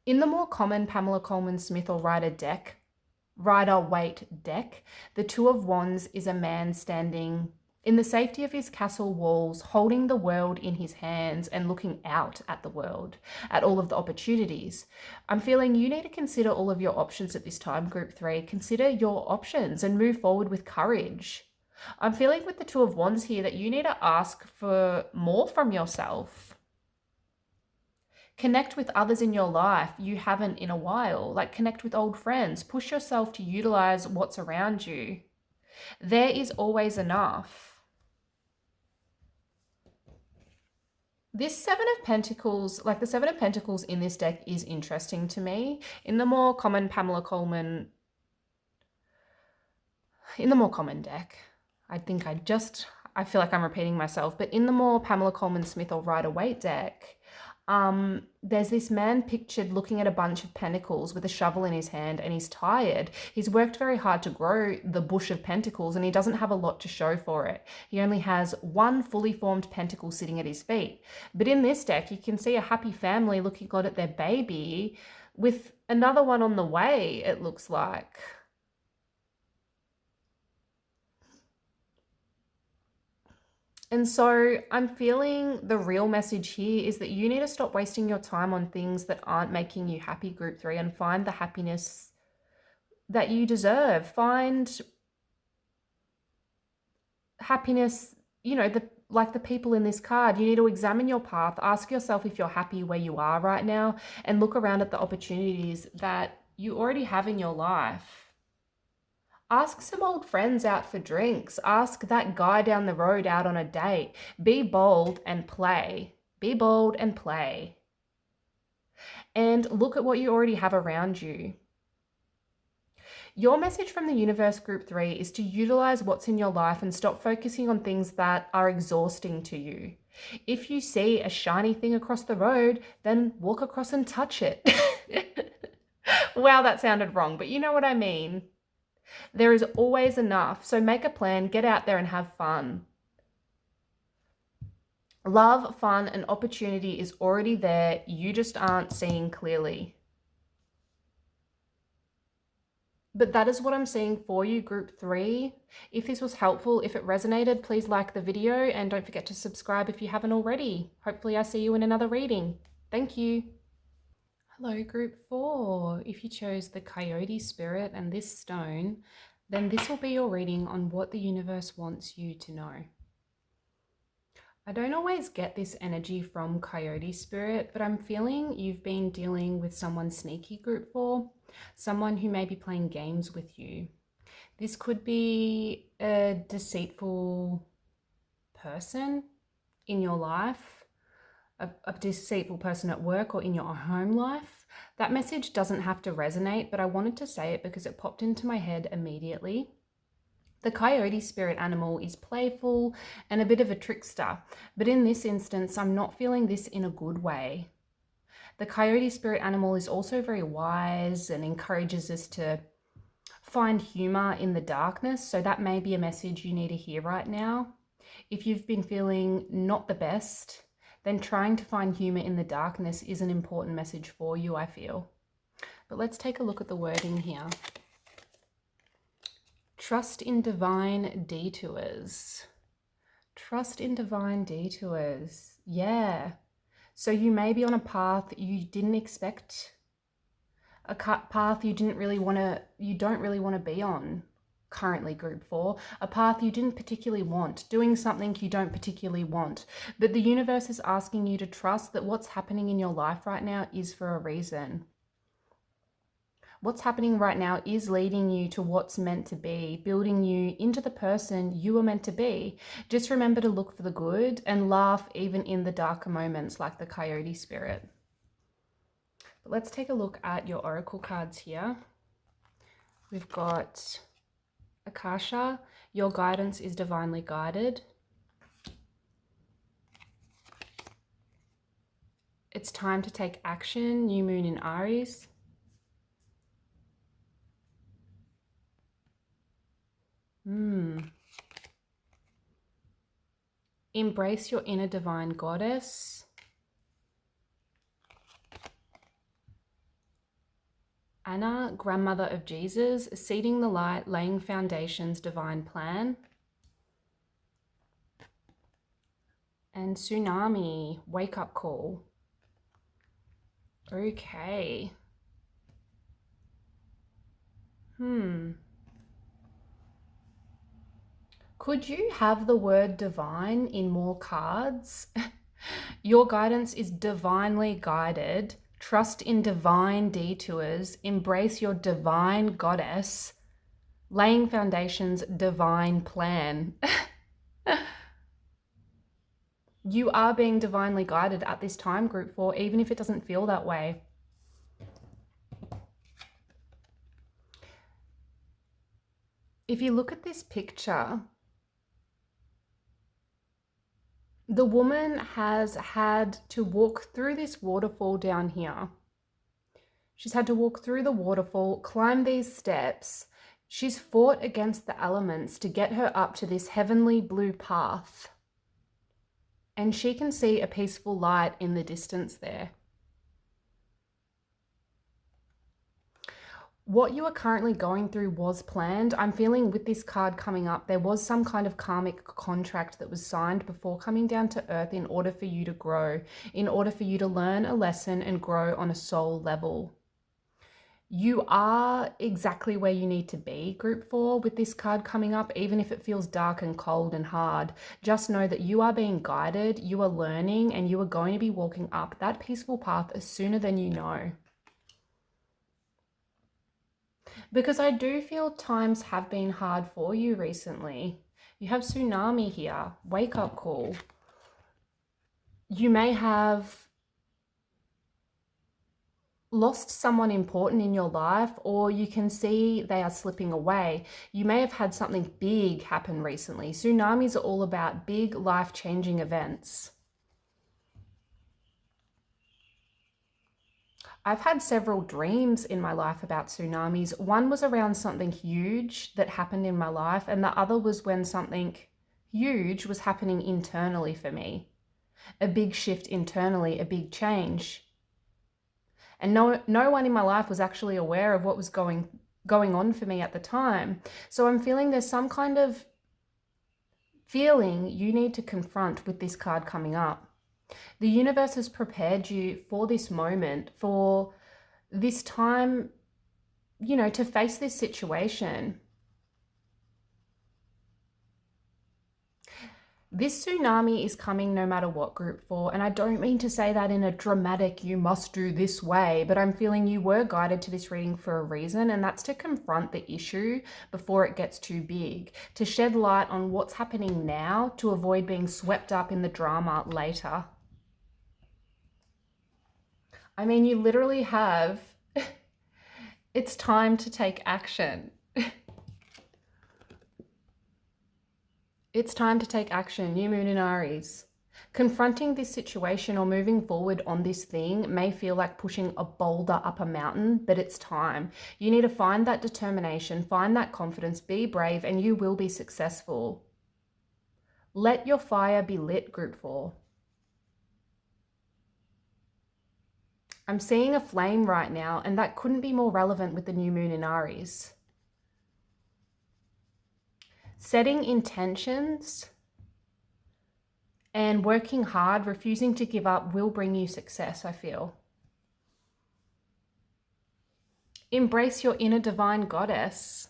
In the more common Pamela Coleman Smith or Rider-Waite deck, the Two of Wands is a man standing in the safety of his castle walls, holding the world in his hands and looking out at the world, at all of the opportunities. I'm feeling you need to consider all of your options at this time, Group 3. Consider your options and move forward with courage. I'm feeling with the Two of Wands here that you need to ask for more from yourself. Connect with others in your life you haven't in a while, like connect with old friends. Push yourself to utilize what's around you. There is always enough. This Seven of Pentacles, like the Seven of Pentacles in this deck is interesting to me. In the more common Pamela Coleman, in the more common deck, I feel like I'm repeating myself, but in the more Pamela Coleman Smith or Rider-Waite deck, there's this man pictured looking at a bunch of pentacles with a shovel in his hand, and he's tired. He's worked very hard to grow the bush of pentacles and he doesn't have a lot to show for it. He only has one fully formed pentacle sitting at his feet. But in this deck, you can see a happy family looking good at their baby with another one on the way, it looks like. And so I'm feeling the real message here is that you need to stop wasting your time on things that aren't making you happy, Group 3, and find the happiness that you deserve. Find happiness, like the people in this card. You need to examine your path, ask yourself if you're happy where you are right now, and look around at the opportunities that you already have in your life. Ask some old friends out for drinks. Ask that guy down the road out on a date. Be bold and play. Be bold and play. And look at what you already have around you. Your message from the universe, Group 3, is to utilize what's in your life and stop focusing on things that are exhausting to you. If you see a shiny thing across the road, then walk across and touch it. Wow, that sounded wrong, but you know what I mean. There is always enough, so make a plan, get out there and have fun. Love, fun, and opportunity is already there. You just aren't seeing clearly. But that is what I'm seeing for you, Group 3. If this was helpful, if it resonated, please like the video and don't forget to subscribe if you haven't already. Hopefully I see you in another reading. Thank you. Hello, Group 4. If you chose the Coyote spirit and this stone, then this will be your reading on what the universe wants you to know. I don't always get this energy from Coyote spirit, but I'm feeling you've been dealing with someone sneaky, Group 4, someone who may be playing games with you. This could be a deceitful person in your life, a deceitful person at work or in your home life. That message doesn't have to resonate, but I wanted to say it because it popped into my head immediately. The Coyote spirit animal is playful and a bit of a trickster, but in this instance, I'm not feeling this in a good way. The Coyote spirit animal is also very wise and encourages us to find humor in the darkness, so that may be a message you need to hear right now. If you've been feeling not the best, then trying to find humor in the darkness is an important message for you, I feel. But let's take a look at the wording here. Trust in divine detours. Trust in divine detours. Yeah. So you may be on a path you didn't expect, a path you don't really want to be on currently, Group 4, a path you didn't particularly want, doing something you don't particularly want. But the universe is asking you to trust that what's happening in your life right now is for a reason. What's happening right now is leading you to what's meant to be, building you into the person you are meant to be. Just remember to look for the good and laugh even in the darker moments, like the Coyote spirit. But let's take a look at your oracle cards here. We've got Akasha, your guidance is divinely guided. It's time to take action, new moon in Aries. Embrace your inner divine goddess. Anna, grandmother of Jesus, seeding the light, laying foundations, divine plan. And Tsunami, wake up call. Okay. Could you have the word divine in more cards? Your guidance is divinely guided. Trust in divine detours. Embrace your divine goddess. Laying foundations, divine plan. You are being divinely guided at this time, group 4, even if it doesn't feel that way. If you look at this picture, the woman has had to walk through this waterfall down here. She's had to walk through the waterfall, climb these steps. She's fought against the elements to get her up to this heavenly blue path. And she can see a peaceful light in the distance there. What you are currently going through was planned. I'm feeling with this card coming up, there was some kind of karmic contract that was signed before coming down to earth in order for you to grow, in order for you to learn a lesson and grow on a soul level. You are exactly where you need to be, group 4, with this card coming up, even if it feels dark and cold and hard. Just know that you are being guided, you are learning, and you are going to be walking up that peaceful path sooner than you know. Because I do feel times have been hard for you recently. You have Tsunami here, wake up call. You may have lost someone important in your life, or you can see they are slipping away. You may have had something big happen recently. Tsunamis are all about big life-changing events. I've had several dreams in my life about tsunamis. One was around something huge that happened in my life, and the other was when something huge was happening internally for me. A big shift internally, a big change. And no one in my life was actually aware of what was going on for me at the time. So I'm feeling there's some kind of feeling you need to confront with this card coming up. The universe has prepared you for this moment, for this time, you know, to face this situation. This tsunami is coming no matter what, group 4, and I don't mean to say that in a dramatic, you must do this way, but I'm feeling you were guided to this reading for a reason, and that's to confront the issue before it gets too big, to shed light on what's happening now to avoid being swept up in the drama later. I mean, you literally have, it's time to take action. It's time to take action, new moon in Aries. Confronting this situation or moving forward on this thing may feel like pushing a boulder up a mountain, but it's time. You need to find that determination, find that confidence, be brave, and you will be successful. Let your fire be lit, group 4. I'm seeing a flame right now, and that couldn't be more relevant with the new moon in Aries. Setting intentions and working hard, refusing to give up, will bring you success, I feel. Embrace your inner divine goddess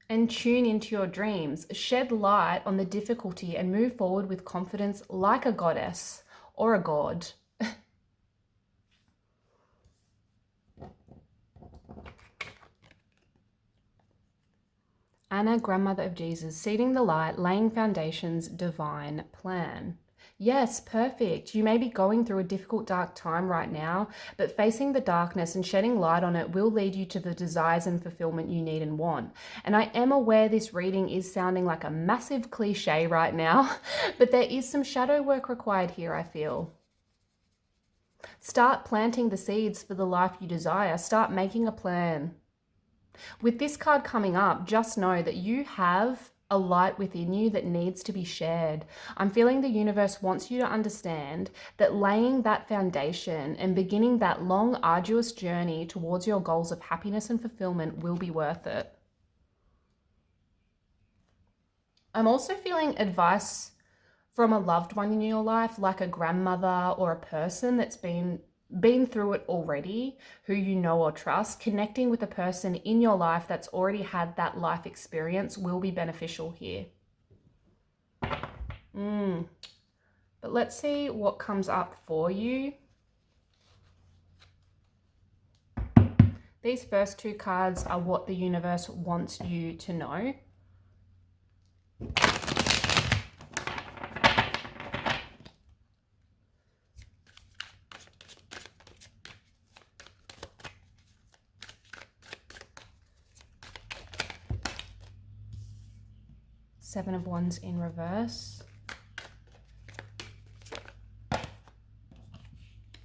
and tune into your dreams. Shed light on the difficulty and move forward with confidence like a goddess or a god. Anna, grandmother of Jesus, seeding the light, laying foundations, divine plan. Yes, perfect. You may be going through a difficult, dark time right now, but facing the darkness and shedding light on it will lead you to the desires and fulfillment you need and want. And I am aware this reading is sounding like a massive cliche right now, but there is some shadow work required here, I feel. Start planting the seeds for the life you desire. Start making a plan. With this card coming up, just know that you have a light within you that needs to be shared. I'm feeling the universe wants you to understand that laying that foundation and beginning that long, arduous journey towards your goals of happiness and fulfillment will be worth it. I'm also feeling advice from a loved one in your life, like a grandmother or a person that's been through it already, who you know or trust. Connecting with a person in your life that's already had that life experience will be beneficial here. But let's see what comes up for you. These first two cards are what the universe wants you to know. Seven of Wands in reverse.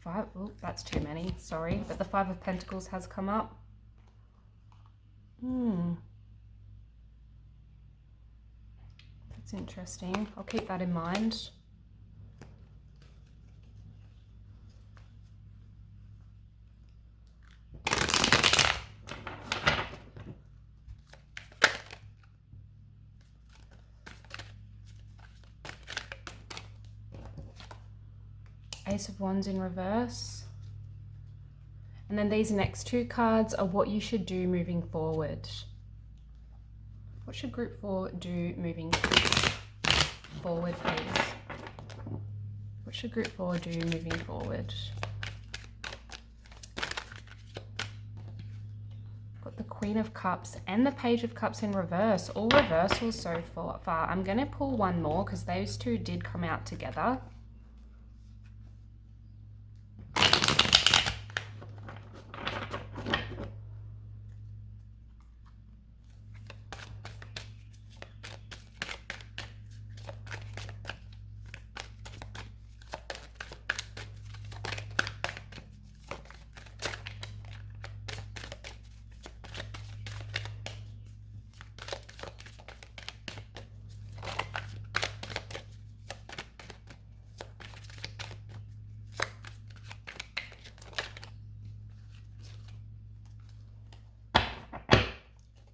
Five, oh, that's too many, sorry. But the Five of Pentacles has come up. That's interesting. I'll keep that in mind. Ace of Wands in reverse. And then these next two cards are what you should do moving forward. What should group 4 do moving forward, please? What should group 4 do moving forward? Got the Queen of Cups and the Page of Cups in reverse. All reversals so far. I'm going to pull one more because those two did come out together.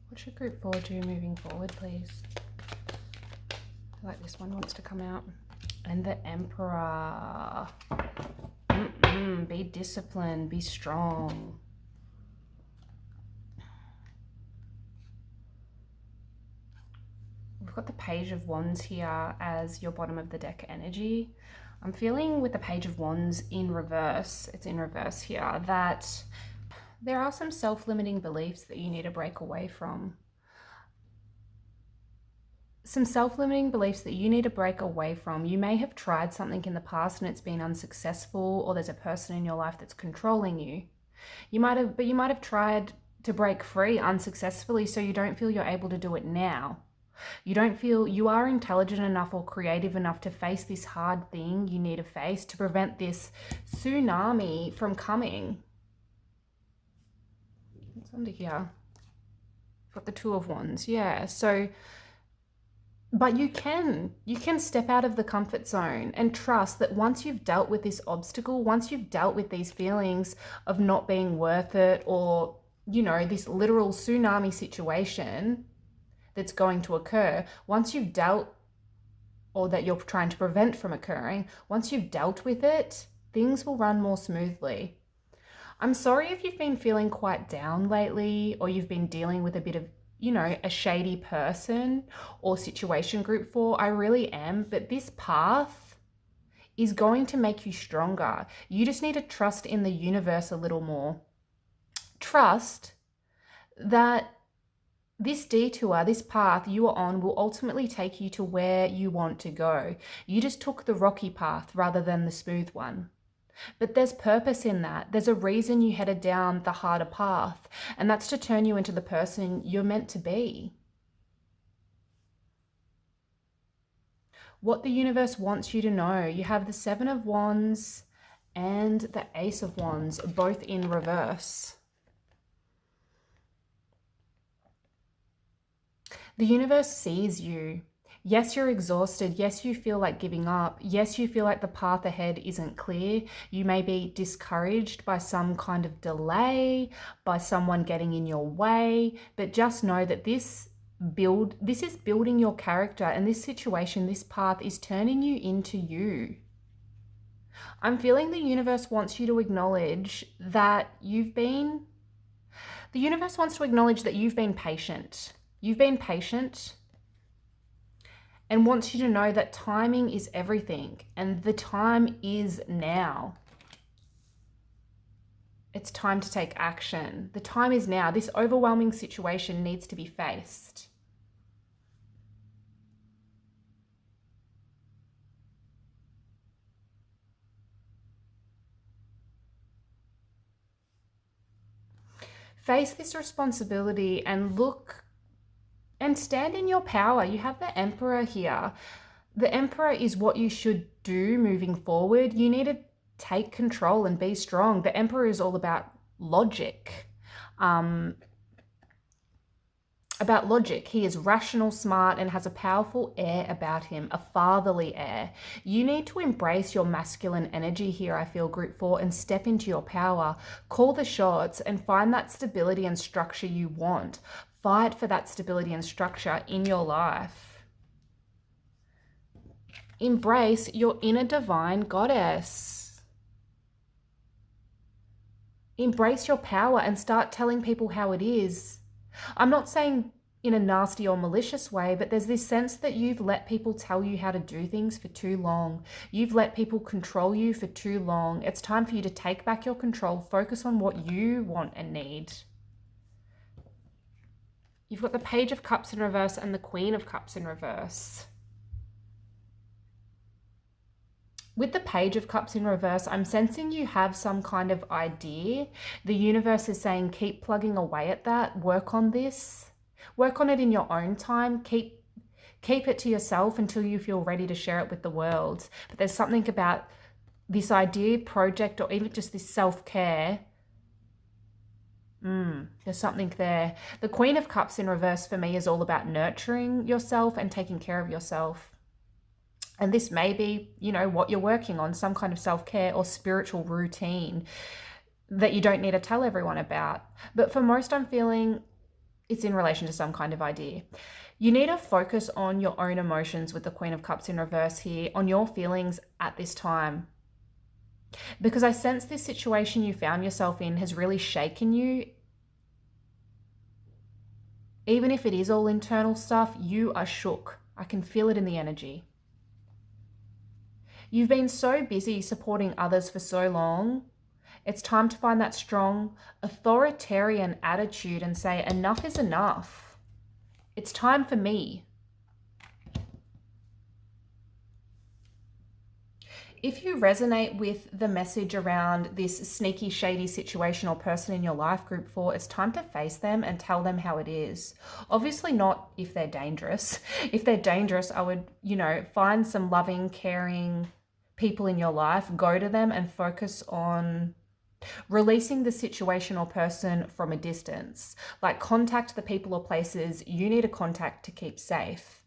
What should group 4 do moving forward, please? I feel like this one wants to come out. And the Emperor. Be disciplined, be strong. We've got the Page of Wands here as your bottom of the deck energy. I'm feeling with the Page of Wands in reverse, it's in reverse here, that there are some self-limiting beliefs that you need to break away from. Some self-limiting beliefs that you need to break away from. You may have tried something in the past and it's been unsuccessful, or there's a person in your life that's controlling you. You might have tried to break free unsuccessfully, so you don't feel you're able to do it now. You don't feel you are intelligent enough or creative enough to face this hard thing you need to face to prevent this tsunami from coming. What's under here? Got the Two of Wands. Yeah, so but you can step out of the comfort zone and trust that once you've dealt with this obstacle, once you've dealt with these feelings of not being worth it, or, you know, this literal tsunami situation that's going to occur, once you've dealt, or that you're trying to prevent from occurring, once you've dealt with it, things will run more smoothly. I'm sorry if you've been feeling quite down lately, or you've been dealing with a bit of, you know, a shady person or situation, group 4. I really am. But this path is going to make you stronger. You just need to trust in the universe a little more. Trust that This detour, this path you are on will ultimately take you to where you want to go. You just took the rocky path rather than the smooth one. But there's purpose in that. There's a reason you headed down the harder path, and that's to turn you into the person you're meant to be. What the universe wants you to know. You have the Seven of Wands and the Ace of Wands, both in reverse. The universe sees you. Yes, you're exhausted. Yes, you feel like giving up. Yes, you feel like the path ahead isn't clear. You may be discouraged by some kind of delay, by someone getting in your way, but just know that this is building your character, and this situation, this path is turning you into you. I'm feeling the universe wants you to acknowledge that the universe wants to acknowledge that you've been patient. You've been patient and wants you to know that timing is everything, and the time is now. It's time to take action. The time is now. This overwhelming situation needs to be faced. Face this responsibility and look and stand in your power. You have the Emperor here. The Emperor is what you should do moving forward. You need to take control and be strong. The Emperor is all about logic. He is rational, smart, and has a powerful air about him, a fatherly air. You need to embrace your masculine energy here, I feel, Group 4, and step into your power. Call the shots and find that stability and structure you want. Fight for that stability and structure in your life. Embrace your inner divine goddess. Embrace your power and start telling people how it is. I'm not saying in a nasty or malicious way, but there's this sense that you've let people tell you how to do things for too long. You've let people control you for too long. It's time for you to take back your control, focus on what you want and need. You've got the Page of Cups in reverse and the Queen of Cups in reverse. With the Page of Cups in reverse, I'm sensing you have some kind of idea. The universe is saying keep plugging away at that, work on this. Work on it in your own time. Keep it to yourself until you feel ready to share it with the world. But there's something about this idea, project, or even just this self-care. There's something there. The Queen of Cups in reverse for me is all about nurturing yourself and taking care of yourself. And this may be, what you're working on, some kind of self-care or spiritual routine that you don't need to tell everyone about. But for most, I'm feeling it's in relation to some kind of idea. You need to focus on your own emotions with the Queen of Cups in reverse here, on your feelings at this time. Because I sense this situation you found yourself in has really shaken you. Even if it is all internal stuff, you are shook. I can feel it in the energy. You've been so busy supporting others for so long. It's time to find that strong, authoritarian attitude and say, enough is enough. It's time for me. If you resonate with the message around this sneaky, shady situation or person in your life, Group 4, it's time to face them and tell them how it is. Obviously not if they're dangerous. If they're dangerous, I would, find some loving, caring people in your life, go to them and focus on releasing the situation or person from a distance. Like contact the people or places you need to contact to keep safe.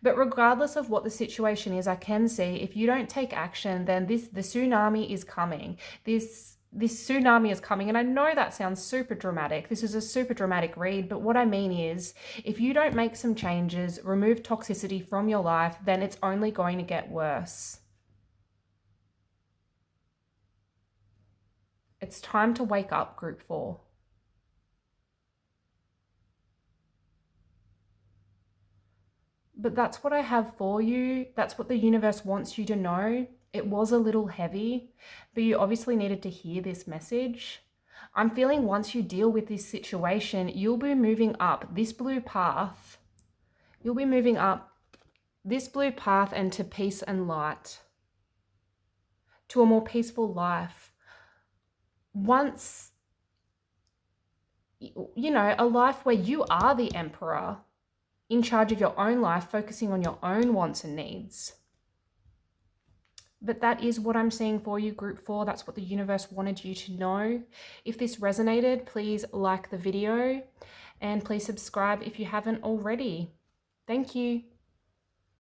But regardless of what the situation is, I can see if you don't take action, then the tsunami is coming. This tsunami is coming. And I know that sounds super dramatic. This is a super dramatic read. But what I mean is, if you don't make some changes, remove toxicity from your life, then it's only going to get worse. It's time to wake up, Group 4. But that's what I have for you. That's what the universe wants you to know. It was a little heavy, but you obviously needed to hear this message. I'm feeling once you deal with this situation, you'll be moving up this blue path. You'll be moving up this blue path and to peace and light, to a more peaceful life. Once, you know, a life where you are the emperor, in charge of your own life, focusing on your own wants and needs. But that is what I'm seeing for you, group 4. That's what the universe wanted you to know. If this resonated, please like the video and please subscribe if you haven't already. Thank you.